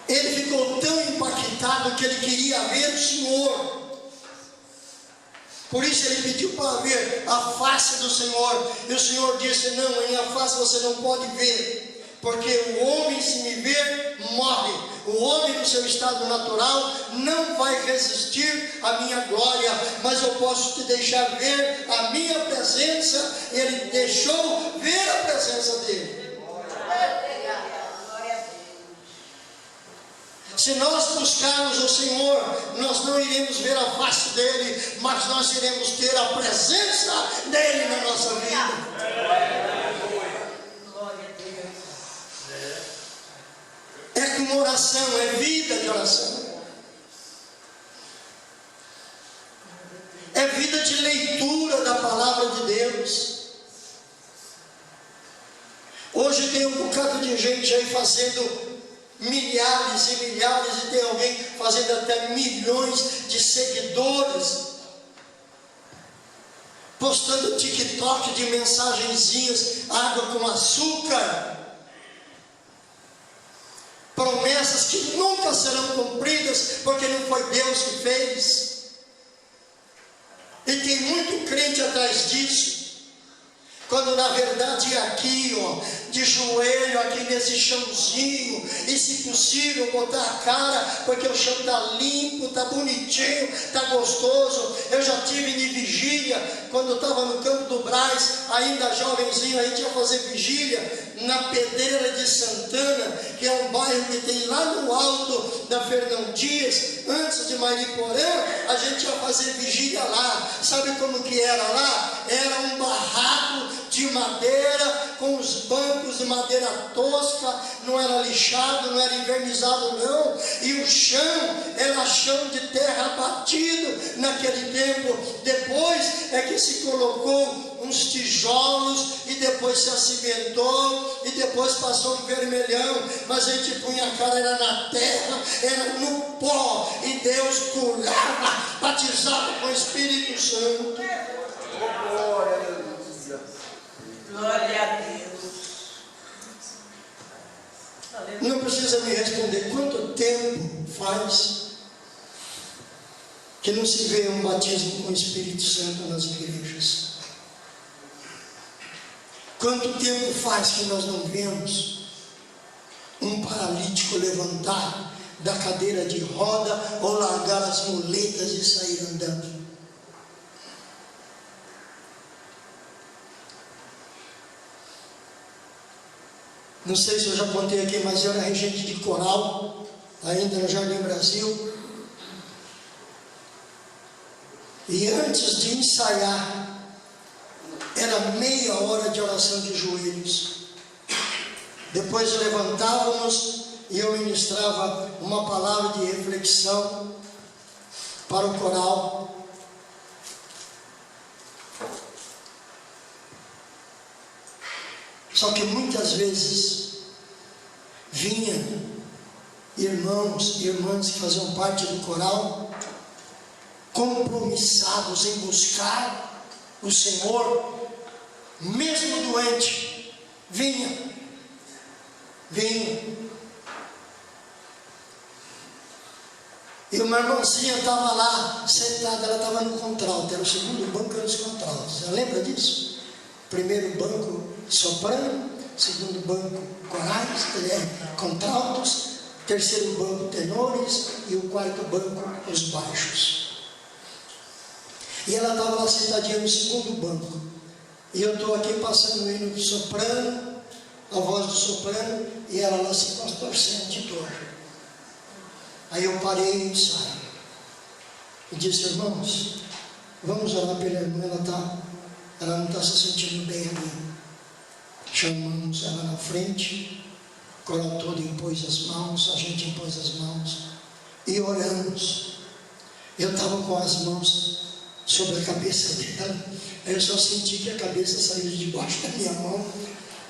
Ele ficou tão impactado que ele queria ver o Senhor. Por isso ele pediu para ver a face do Senhor. E o Senhor disse: não, a minha face você não pode ver, porque o homem, se me ver, morre. O homem no seu estado natural não vai resistir à minha glória, mas eu posso te deixar ver a minha presença. Ele deixou ver a presença dele. Se nós buscarmos o Senhor, nós não iremos ver a face dele, mas nós iremos ter a presença dele na nossa vida. É como oração, é vida de oração. É vida de leitura da palavra de Deus. Hoje tem um bocado de gente aí fazendo milhares e milhares, e tem alguém fazendo até milhões de seguidores, postando TikTok de mensagenzinhas, água com açúcar, promessas que nunca serão cumpridas, porque não foi Deus que fez. E tem muito crente atrás disso, quando na verdade é aqui, ó, de joelho, aqui nesse chãozinho, e se possível botar a cara, porque o chão está limpo, está bonitinho, está gostoso. Eu já tive em vigília, quando eu estava no Campo do Brás, ainda jovenzinho, a gente ia fazer vigília na Pedreira de Santana, que é um bairro que tem lá no alto da Fernão Dias, antes de Mariporã. A gente ia fazer vigília lá. Sabe como que era lá? Era um barraco de madeira, com os bancos de madeira tosca, não era lixado, não era invernizado não, e o chão era chão de terra batido naquele tempo. Depois é que se colocou uns tijolos, e depois se acimentou, e depois passou um vermelhão, mas a gente punha a cara, era na terra, era no pó, e Deus curava, batizava com o Espírito Santo. Glória a Deus. Não precisa me responder quanto tempo faz que não se vê um batismo com o Espírito Santo nas igrejas. Quanto tempo faz que nós não vemos um paralítico levantar da cadeira de roda ou largar as muletas e sair andando? Não sei se eu já contei aqui, mas eu era regente de coral, ainda no Jardim Brasil. E antes de ensaiar, era meia hora de oração de joelhos. Depois levantávamos e eu ministrava uma palavra de reflexão para o coral. Só que muitas vezes vinha irmãos e irmãs que faziam parte do coral, compromissados em buscar o Senhor, mesmo doente, vinha. E uma irmãzinha estava lá, sentada, ela estava no contralto, era o segundo banco dos contraltos. Você lembra disso? Primeiro banco soprano, segundo banco corais, contraltos, terceiro banco tenores e o quarto banco os baixos. E ela estava lá sentadinha no segundo banco. E eu estou aqui passando o hino do soprano, a voz do soprano, e ela lá se contorcendo de dor. Aí eu parei o ensaio e disse: irmãos, vamos orar pela irmã, ela não está se sentindo bem ali. Chamamos ela na frente, o coral todo impôs as mãos, a gente impôs as mãos e oramos. Eu estava com as mãos sobre a cabeça dela, aí eu só senti que a cabeça saiu de debaixo da minha mão.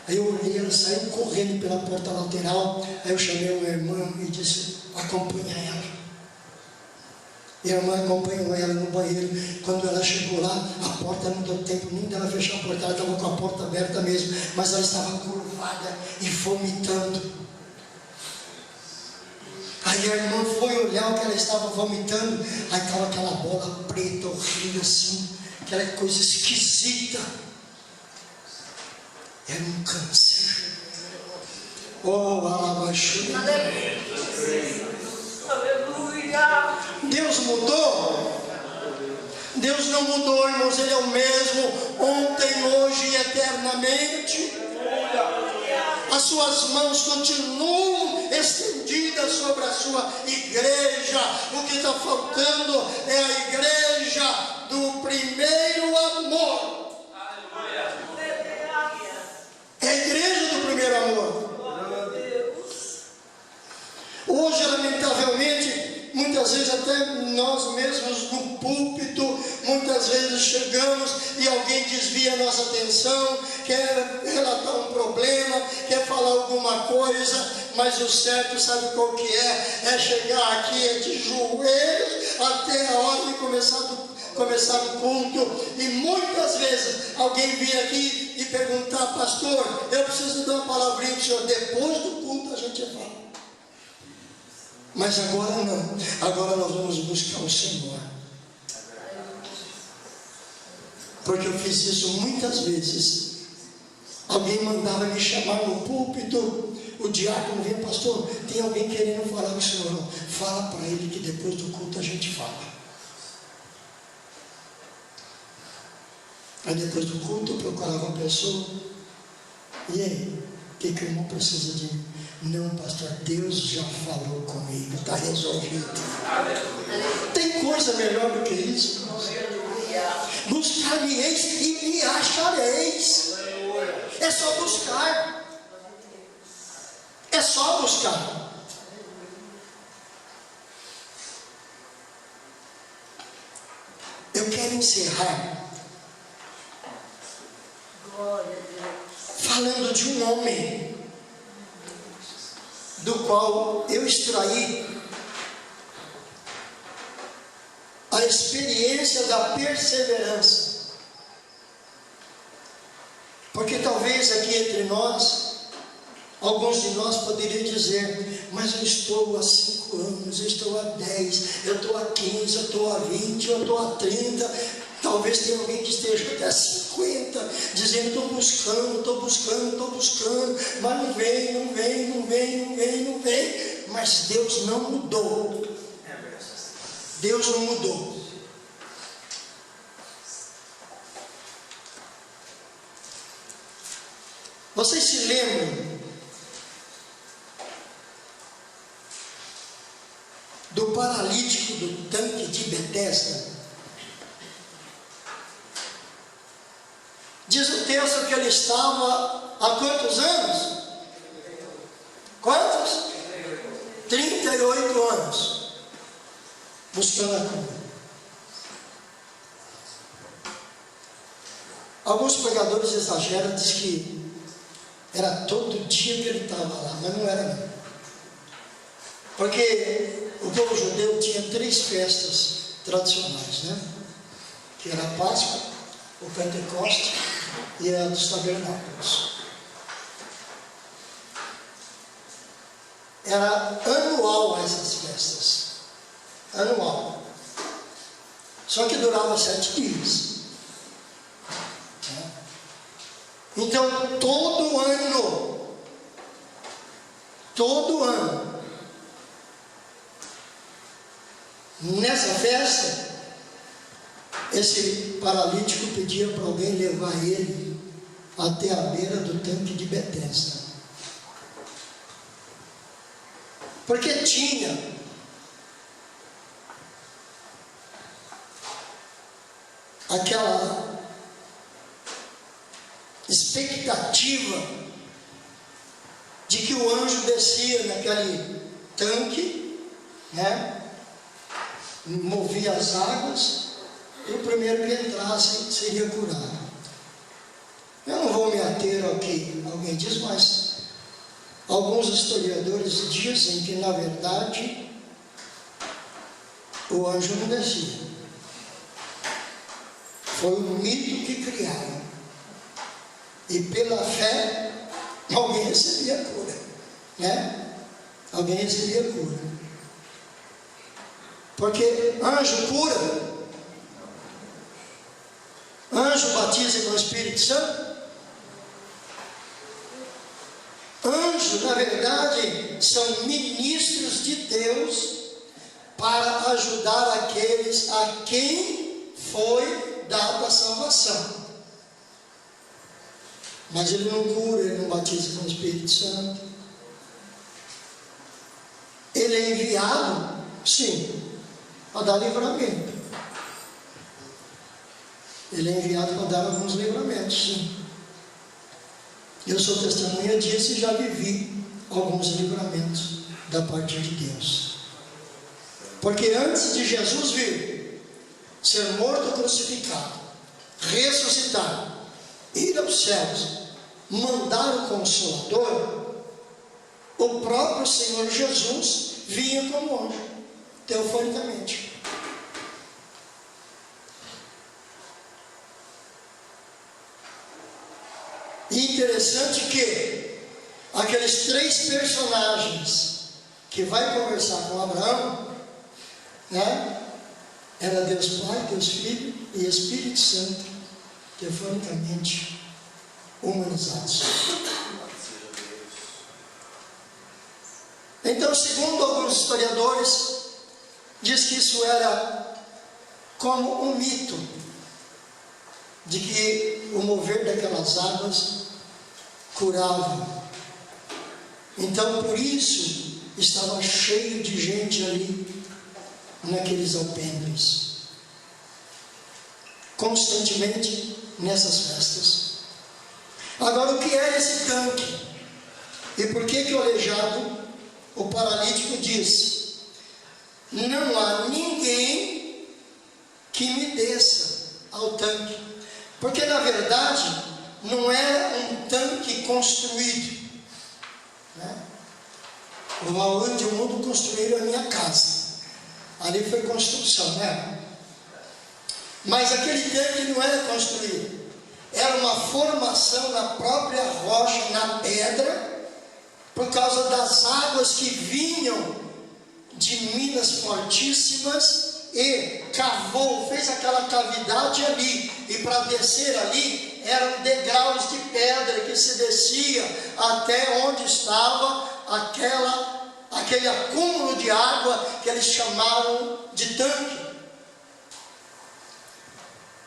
Aí eu olhei, ela saiu correndo pela porta lateral. Aí eu chamei uma irmã e disse: acompanha ela. E a irmã acompanhou ela no banheiro. Quando ela chegou lá, a porta não deu tempo nem dela fechar a porta, ela estava com a porta aberta mesmo, mas ela estava curvada e vomitando. Aí a irmã foi olhar o que ela estava vomitando, aí estava aquela bola preta, horrível assim, aquela coisa esquisita. Era um câncer. Oh, alabaxu. Aleluia. Deus mudou? Deus não mudou, irmãos. Ele é o mesmo ontem, hoje e eternamente. As suas mãos continuam estendidas sobre a sua igreja. O que está faltando é a igreja do primeiro amor. É a igreja do primeiro amor. Hoje, lamentavelmente, muitas vezes até nós mesmos no púlpito, muitas vezes chegamos e alguém desvia a nossa atenção, quer relatar um problema, quer falar alguma coisa, mas o certo, sabe qual que é? É chegar aqui de joelhos até a hora de começar o culto. E muitas vezes alguém vem aqui e perguntar: pastor, eu preciso dar uma palavrinha para o senhor. Depois do culto a gente fala. Mas agora não, agora nós vamos buscar o Senhor. Porque eu fiz isso muitas vezes. Alguém mandava me chamar no púlpito, o diácono vinha: pastor, tem alguém querendo falar com o senhor. Não, fala para ele que depois do culto a gente fala. Aí depois do culto eu procurava a pessoa: e aí, o que o irmão precisa de mim? Não, pastor, Deus já falou comigo, está resolvido. Tem coisa melhor do que isso? Buscar-me-eis e me achareis. É só buscar. É só buscar. Eu quero encerrar falando de um homem do qual eu extraí a experiência da perseverança. Porque talvez aqui entre nós, alguns de nós poderiam dizer: mas eu estou há 5 anos, eu estou há 10, eu estou há 15, eu estou há 20, eu estou há 30. Talvez tenha alguém que esteja até 50, dizendo: estou buscando, mas não vem. Mas Deus não mudou. Deus não mudou. Vocês se lembram do paralítico do tanque de Betesda? Diz o texto que ele estava há quantos anos? Quantos? 38 anos buscando a cura. Alguns pregadores exageram, diz que era todo dia que ele estava lá, mas não era não. Porque o povo judeu tinha 3 festas tradicionais, né? Que era a Páscoa, o Pentecoste e a dos Tabernáculos. Era anual essas festas. Anual. Só que durava 7 dias. Então, todo ano, nessa festa, esse paralítico pedia para alguém levar ele até a beira do tanque de Betesda. Porque tinha aquela expectativa de que o anjo descia naquele tanque, né? Movia as águas, e o primeiro que entrasse seria curado. Eu não vou me ater ao que alguém diz, mas alguns historiadores dizem que, na verdade, o anjo não descia. Foi um mito que criaram. E pela fé, alguém recebia a cura, né? Alguém recebia a cura. Porque anjo cura, anjo batiza com o Espírito Santo, anjo anjos, na verdade, são ministros de Deus para ajudar aqueles a quem foi dada a salvação. Mas ele não cura, ele não batiza com o Espírito Santo. Ele é enviado, sim, para dar livramento. Ele é enviado para dar alguns livramentos, sim. Eu sou testemunha disso e já vivi alguns livramentos da parte de Deus. Porque antes de Jesus vir, ser morto, crucificado, ressuscitar, ir aos céus, mandar o Consolador, o próprio Senhor Jesus vinha como anjo, teofanicamente. E interessante que aqueles 3 personagens que vai conversar com Abraão, né, era Deus Pai, Deus Filho e Espírito Santo, teofanicamente humanizados. Então, segundo alguns historiadores, diz que isso era como um mito, de que o mover daquelas águas curava. Então, por isso, estava cheio de gente ali, naqueles alpendres, constantemente nessas festas. Agora, o que é esse tanque? E por que o aleijado, o paralítico, disse: não há ninguém que me desça ao tanque? Porque na verdade não era um tanque construído, né? Onde o mundo construiu a minha casa, ali foi construção, né? Mas aquele tanque não era construído, era uma formação na própria rocha, na pedra, por causa das águas que vinham de minas fortíssimas, e cavou, fez aquela cavidade ali, e para descer ali eram degraus de pedra que se descia até onde estava aquele acúmulo de água que eles chamaram de tanque.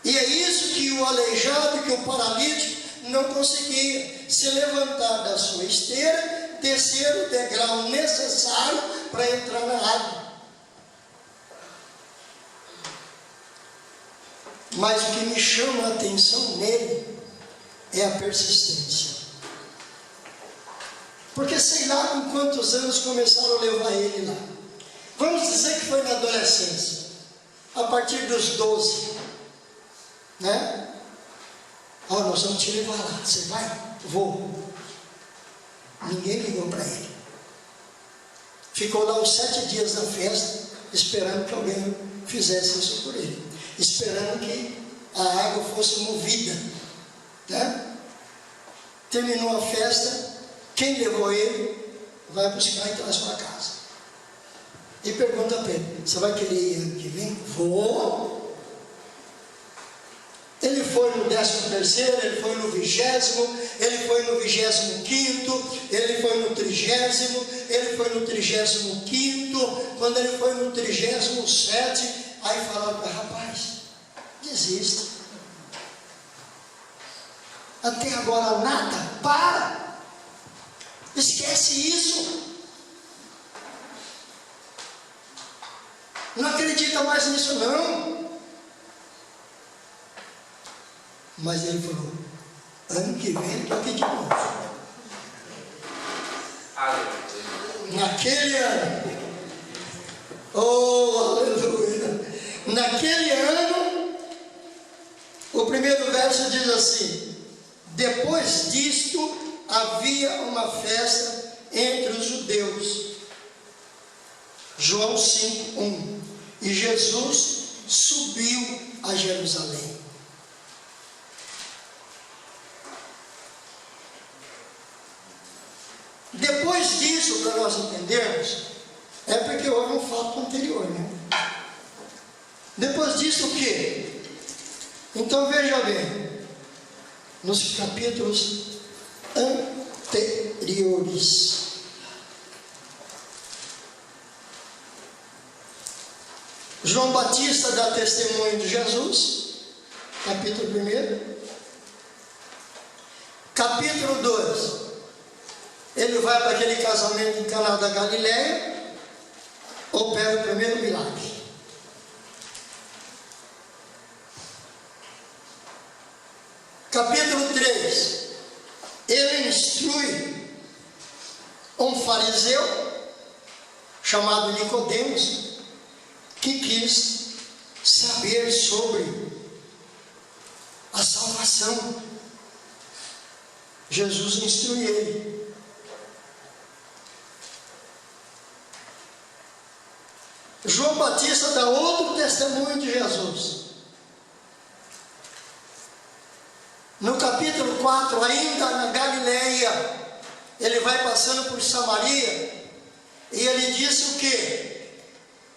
E é isso que o aleijado, que o paralítico não conseguia se levantar da sua esteira, descer o degrau necessário para entrar na água. Mas o que me chama a atenção nele é a persistência. Porque sei lá com quantos anos começaram a levar ele lá. Vamos dizer que foi na adolescência, a partir dos 12, né? Ó, nós vamos te levar lá, você vai? Vou. Ninguém ligou para ele. Ficou lá os 7 dias da festa, esperando que alguém fizesse isso por ele, esperando que a água fosse movida, né? Terminou a festa, quem levou ele vai buscar e traz para casa. E pergunta para ele: você vai querer ir ano que vem? Vou. Ele foi no 13º, ele foi no 20º, ele foi no 25º, ele foi no 30º, ele foi no 35º, quando ele foi no 37º, aí falaram para: rapaz, desista. Até agora nada, para, esquece isso, não acredita mais nisso não. Mas ele falou: ano que vem ele está aqui de novo. Naquele ano, oh aleluia, naquele ano, o primeiro verso diz assim: depois disto havia uma festa entre os judeus, João 5:1, e Jesus subiu a Jerusalém. Depois disso, para nós entendermos, é porque houve um fato anterior, né? Depois disso o quê? Então veja bem, nos capítulos superiores. João Batista dá testemunho de Jesus, capítulo 1. Capítulo 2, ele vai para aquele casamento em Caná da Galileia, opera o primeiro milagre. Capítulo 3, ele instrui um fariseu chamado Nicodemos, que quis saber sobre a salvação. Jesus instrui ele. João Batista dá outro testemunho de Jesus. No capítulo 4, ainda na Galileia, ele vai passando por Samaria, e ele disse o quê?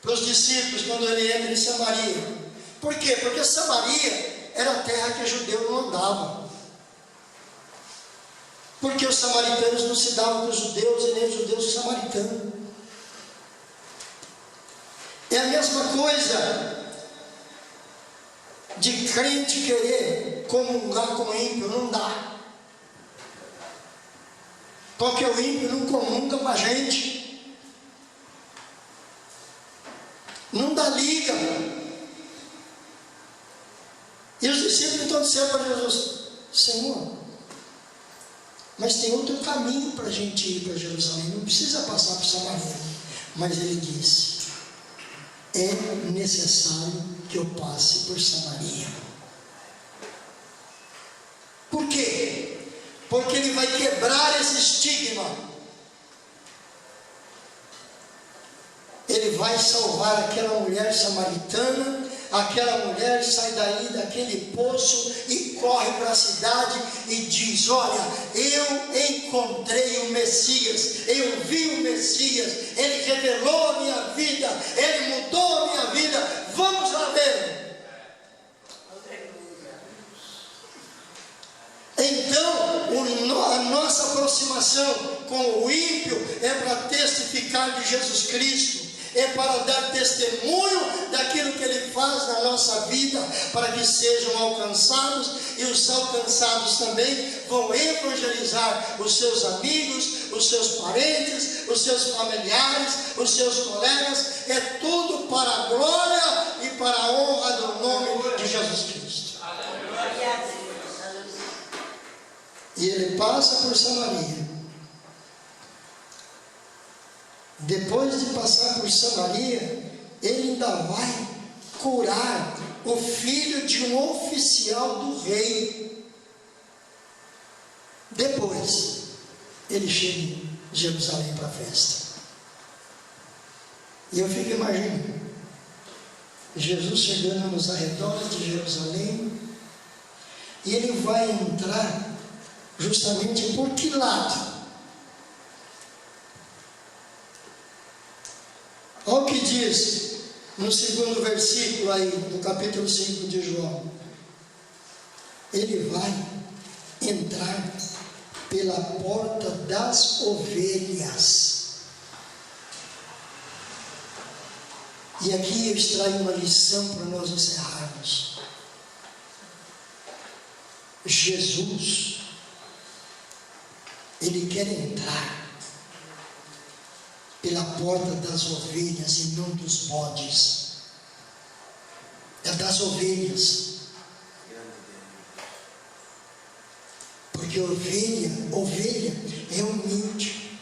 Para os discípulos, quando ele entra em Samaria. Por quê? Porque Samaria era a terra que judeu não andava. Porque os samaritanos não se davam com os judeus, e nem os judeus com os samaritanos. É a mesma coisa de crente querer comungar com o ímpio, não dá. Porque o ímpio não comunga com a gente. Não dá liga. E os discípulos então disseram para Jesus: Senhor, mas tem outro caminho para a gente ir para Jerusalém, não precisa passar por Samaria. Mas ele disse: é necessário que eu passe por Samaria. Por quê? Porque ele vai quebrar esse estigma. Ele vai salvar aquela mulher samaritana. Aquela mulher sai daí daquele poço e corre para a cidade e diz: olha, eu encontrei o Messias, eu vi o Messias, ele revelou a minha vida, ele mudou a minha vida, vamos lá ver. Então, a nossa aproximação com o ímpio é para testificar de Jesus Cristo, é para dar testemunho daquilo que ele faz na nossa vida, para que sejam alcançados, e os alcançados também vão evangelizar os seus amigos, os seus parentes, os seus familiares, os seus colegas. É tudo para a glória e para a honra do nome de Jesus Cristo. E ele passa por Samaria. Depois de passar por Samaria, ele ainda vai curar o filho de um oficial do rei. Depois, ele chega em Jerusalém para a festa. E eu fico imaginando Jesus chegando nos arredores de Jerusalém, e ele vai entrar justamente por que lado? Olha o que diz no segundo versículo aí, do capítulo 5 de João. Ele vai entrar pela porta das ovelhas. E aqui eu extraio uma lição para nós encerrarmos. Jesus, ele quer entrar pela porta das ovelhas e não dos bodes. É das ovelhas. Porque ovelha é humilde.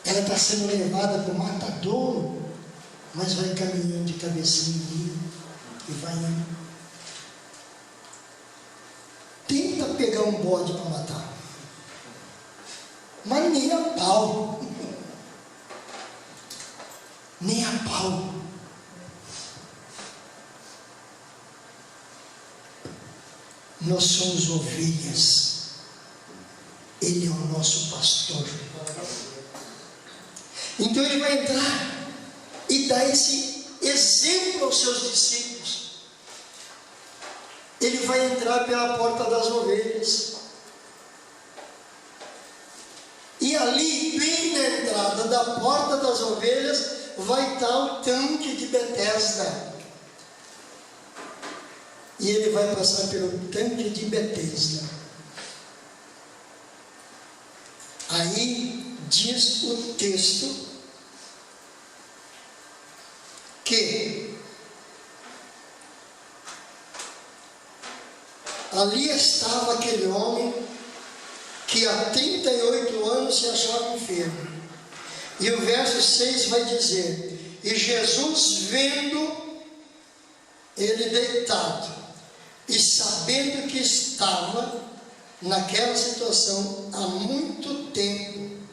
Ela está sendo levada para o matadouro, mas vai caminhando de cabecinha ali e vai indo. Tenta pegar um bode para matar, mas nem a pau. Nem a pau. Nós somos ovelhas. Ele é o nosso pastor. Então ele vai entrar e dar esse exemplo aos seus discípulos. Ele vai entrar pela porta das ovelhas. E ali, bem na entrada da porta das ovelhas, vai estar o tanque de Betesda. E ele vai passar pelo tanque de Betesda. Aí diz o texto que ali estava aquele homem que há 38 anos se achava enfermo. E o verso 6 vai dizer: e Jesus, vendo ele deitado e sabendo que estava naquela situação há muito tempo,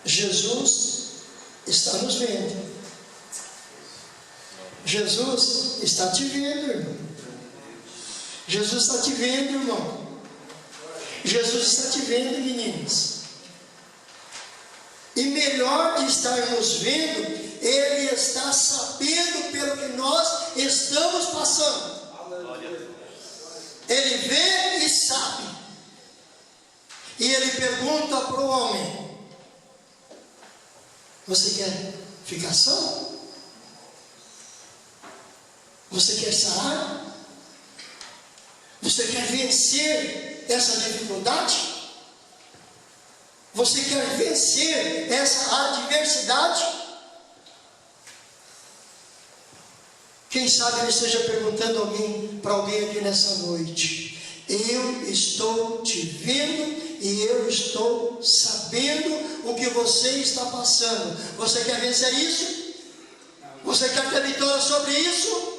Jesus está nos vendo. Jesus está te vendo, irmão. Jesus está te vendo, irmão. Jesus está te vendo, meninas. E melhor de estar nos vendo, Ele está sabendo pelo que nós estamos passando. Ele vê e sabe. E Ele pergunta para o homem: você quer ficar são? Você quer sarar? Você quer vencer essa dificuldade? Você quer vencer essa adversidade? Quem sabe ele esteja perguntando para alguém aqui nessa noite: eu estou te vendo e eu estou sabendo o que você está passando. Você quer vencer isso? Você quer ter vitória sobre isso?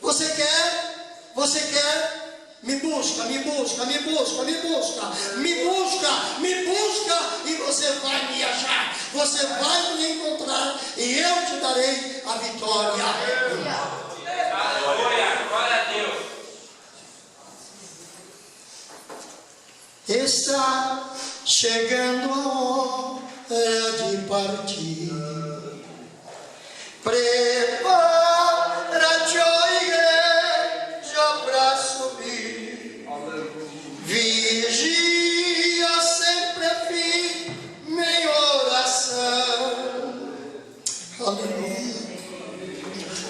Você quer? Você quer? Me busca, me busca, me busca, me busca, me busca, me busca, e você vai me achar, você vai me encontrar, e eu te darei a vitória. Aleluia, glória a Deus. Está chegando a hora de partir. Prepara-te, ó igreja, para subir. Vigia sempre firme em oração. Aleluia.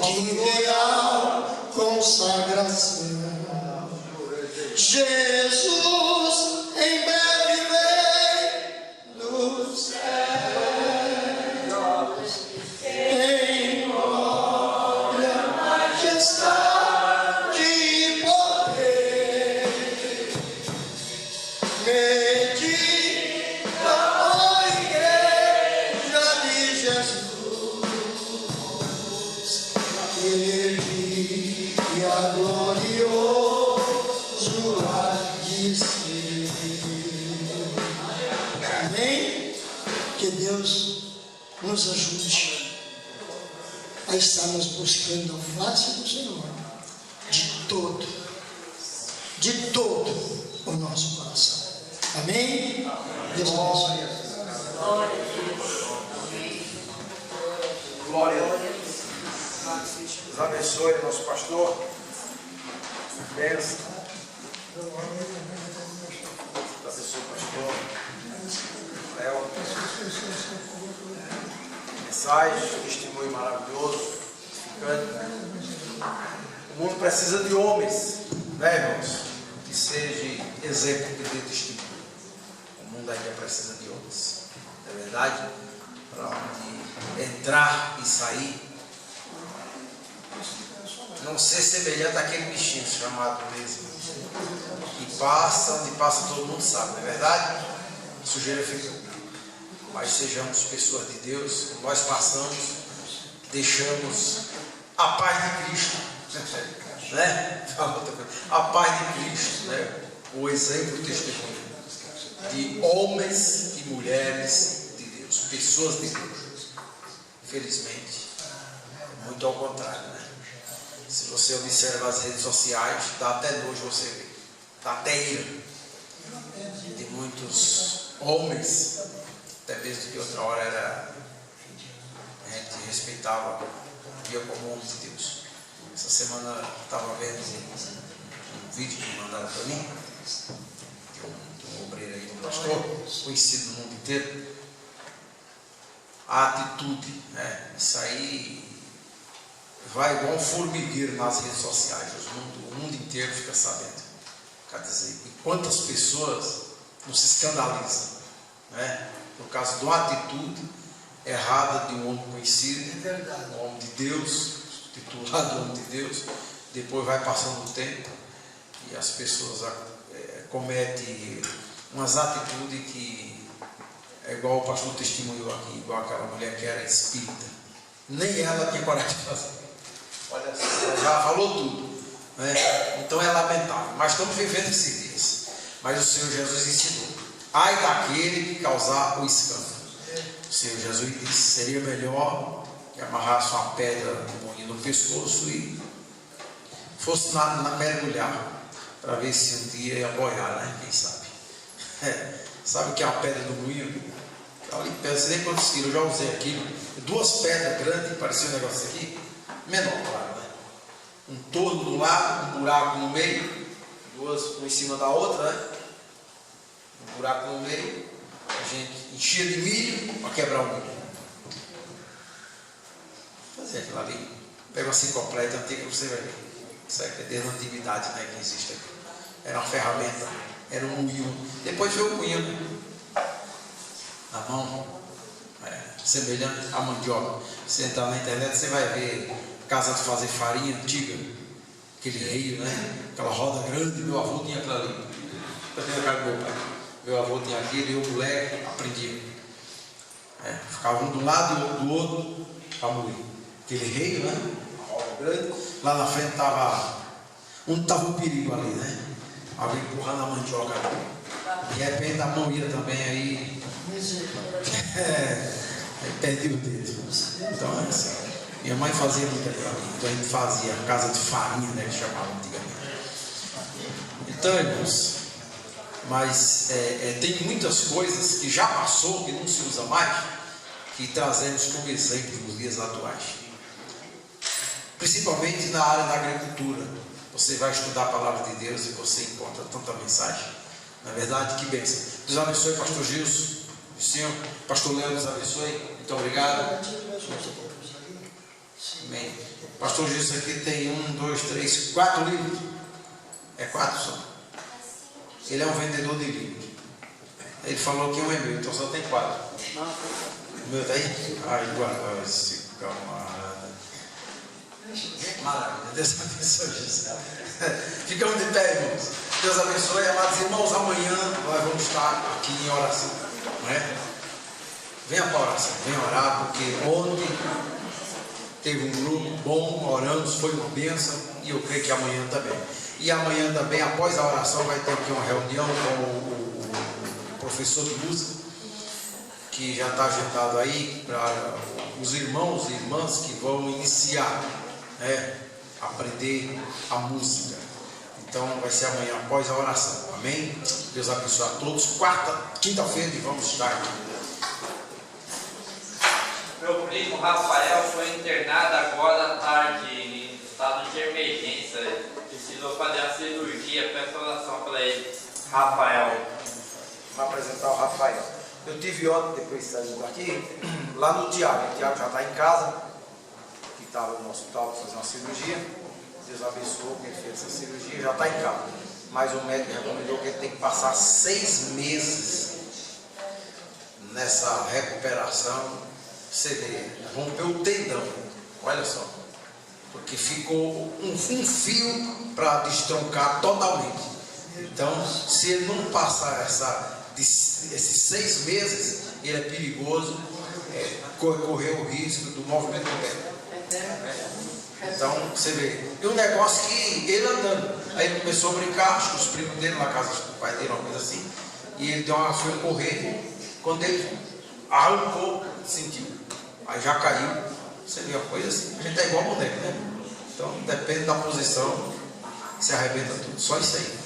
De real consagração. Jesus em breve vem do céu. Em glória, majestade e poder. Medita, ó igreja de Jesus, ele é glorioso há de ser. Amém? Que Deus nos ajude a estarmos buscando a face do Senhor de todo o nosso coração. Amém? Deus abençoe. Glória a Deus. Deus abençoe nosso pastor. Bênção. Deus abençoe o pastor Léo. Mensagem, testemunho maravilhoso, edificante. O mundo precisa de homens, né, irmãos, que sejam exemplo que dê testemunho. O mundo ainda precisa de homens, não é verdade? Para onde entrar e sair, não ser semelhante àquele bichinho chamado mesmo, que passa, onde passa todo mundo sabe, não é verdade? Sujeira fica. Mas sejamos pessoas de Deus, nós passamos, deixamos a paz de Cristo, né? A paz de Cristo, né? O exemplo e testemunho de homens e mulheres de Deus, pessoas de Deus. Infelizmente, muito ao contrário, né? Se você observa as redes sociais, dá até nojo você ver, dá até ira de muitos homens. Até mesmo que outra hora era, a gente respeitava, via como homem de Deus. Essa semana eu estava vendo um vídeo que mandaram para mim, de um obreiro carreira aí do pastor, conhecido no mundo inteiro. A atitude, né? Isso aí vai igual um formigueiro nas redes sociais, o mundo inteiro fica sabendo. Quer dizer, e quantas pessoas não se escandalizam, né? Por causa de uma atitude errada de um homem conhecido, um homem de Deus, titulado homem de Deus. Depois vai passando o tempo e as pessoas cometem umas atitudes que é igual o pastor testemunhou aqui, igual aquela mulher que era espírita. Nem ela tinha coragem de fazer. Olha só, ela já falou tudo, né? Então é lamentável. Mas estamos vivendo esses dias. Mas o Senhor Jesus ensinou: ai daquele que causar o escândalo. O Senhor Jesus disse: seria melhor que amarrasse uma pedra de moinho no pescoço e fosse mergulhar para ver se um dia ia boiar, né? Quem sabe? Sabe o que é a pedra do moinho? Ali, pensei nem quantos quilos, eu já usei aquilo. 2 pedras grandes, parecia um negócio aqui, menor, claro, né? Um torno do lado, um buraco no meio, 2 uma em cima da outra, né? Um buraco no meio, a gente enchia de milho para quebrar o milho. Fazer aquilo ali. Pega uma completa antiga, você vai ver. Isso aqui é desde a antiguidade, né, que existe aqui. Era uma ferramenta, era um moinho. Depois veio o moinho na mão, semelhante à mandioca. Você entrar na internet, você vai ver casa de fazer farinha antiga, aquele reio, né? Aquela roda grande. Meu avô tinha aquela ali. Eu tenho a cara do meu pai. Meu avô tinha aquilo e eu, moleque, aprendia. Ficava um do lado e outro do outro para moer. Aquele reio, né? Uma roda grande. Lá na frente estava. Onde estava o perigo ali, né? Alguém empurrando a mandioca ali. De repente a mão ia também aí. Aí perdi o dedo. Então é assim. Minha mãe fazia muito aquilo. Então a gente fazia casa de farinha, né? Que chamava antigamente. Então, irmãos, mas tem muitas coisas que já passou, que não se usa mais, que trazemos como exemplo nos dias atuais. Principalmente na área da agricultura. Você vai estudar a palavra de Deus e você encontra tanta mensagem. Na verdade, que bênção. Deus abençoe, pastor Gilson. O Senhor, pastor Léo, Deus abençoe. Muito obrigado. Amém. Pastor Gilson aqui tem 1, 2, 3, 4 livros. É 4 só. Ele é um vendedor de livros. Ele falou que um é meu, então só tem 4. O meu está aí? Ai, guarda esse camarada. Maravilha. Deus abençoe, Jesus. Ficamos de pé, irmãos. Deus abençoe, amados irmãos. Amanhã nós vamos estar aqui em oração. Não é? Venha para a oração, venha orar, porque ontem teve um grupo bom, oramos, foi uma bênção, e eu creio que amanhã também. E amanhã também, após a oração, vai ter aqui uma reunião com o professor de música, que já está agendado aí para os irmãos e irmãs que vão iniciar, né, aprender a música. Então vai ser amanhã após a oração. Amém? Deus abençoe a todos. Quinta-feira vamos estar aqui. Meu primo Rafael foi internado agora à tarde em estado de emergência. Precisou fazer a cirurgia. Peço oração para ele. Rafael. Vou apresentar o Rafael. Eu tive ontem, depois de sair daqui, lá no Tiago. O Tiago já está em casa, que estava no hospital para fazer uma cirurgia. Deus abençoou que ele fez essa cirurgia, já está em casa. Mas o médico recomendou que ele tem que passar 6 meses nessa recuperação. Você vê, rompeu o tendão, olha só, porque ficou um fio para destroncar totalmente. Então, se ele não passar esses 6 meses, ele é perigoso, correr o risco do movimento do pé. Então, você vê, e um negócio que ele andando, aí ele começou a brincar, acho que os primos dele na casa do pai dele, uma coisa assim, e ele foi correr, quando ele arrancou, sentiu. Aí já caiu, você vê uma coisa assim, a gente é igual boneco, né? Então depende da posição, se arrebenta tudo, só isso aí.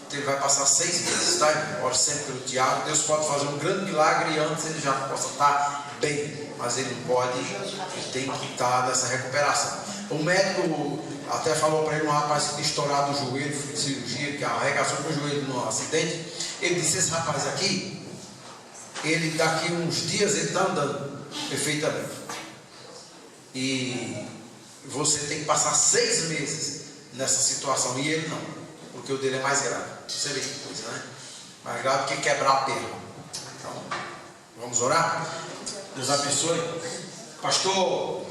Então ele vai passar 6 meses, tá? Ora sempre pelo Tiago, Deus pode fazer um grande milagre e antes ele já possa estar bem, mas ele não pode, ele tem que estar nessa recuperação. O médico até falou para ele, um rapaz que tinha estourado o joelho, de cirurgia, que arregaçou com o joelho no acidente, Ele disse, esse rapaz aqui, ele daqui uns dias ele está andando perfeitamente. E você tem que passar 6 meses nessa situação. E ele não, porque o dele é mais grave. Você vê que coisa, né? Mais grave que quebrar a perna. Então, vamos orar? Deus abençoe. Pastor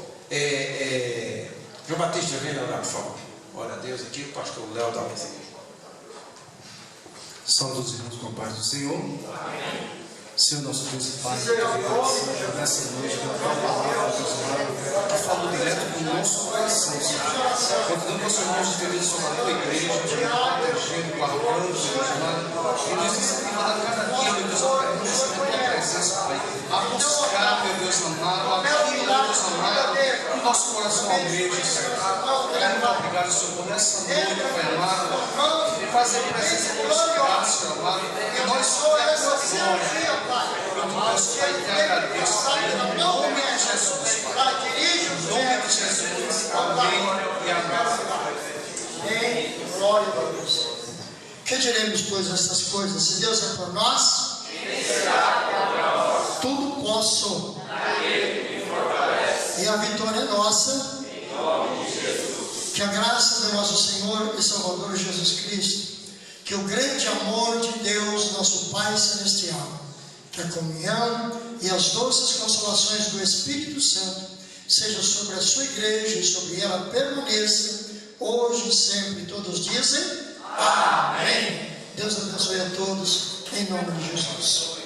João Batista, vem orar, por favor. Ora a Deus aqui, o pastor Léo da mesa. Saúde os irmãos com a paz do Senhor. Amém. Senhor nosso Deus e Pai, nessa noite, com a tua palavra, Deus amado, que falou direto com o nosso coração, Senhor. Convidando nossos irmãos de Deus sobre a tua igreja, protegendo, guardando, Deus amado, e nos incentivando a cada dia, meu Deus, a permanecer na tua presença, Pai. A buscar, meu Deus amado, aquilo, meu Deus amado, que o nosso coração almeja, Senhor. Quero obrigado, Senhor, por essa noite, Pai amado, e fazer presença glorificada, Senhor amado, e nós temos a glória. Eu peço, Pai, te agradeço, Pai, em nome de Jesus, Pai. Em nome de Jesus, amém e amém. Amém. Glória a Deus. Que diremos, pois, essas coisas? Se Deus é por nós, tudo posso. E a vitória é nossa. Que a graça do nosso Senhor e Salvador Jesus Cristo, que o grande amor de Deus, nosso Pai Celestial, que a comunhão e as doces consolações do Espírito Santo seja sobre a sua igreja e sobre ela permaneça, hoje e sempre, todos dizem amém. Deus abençoe a todos, em nome de Jesus.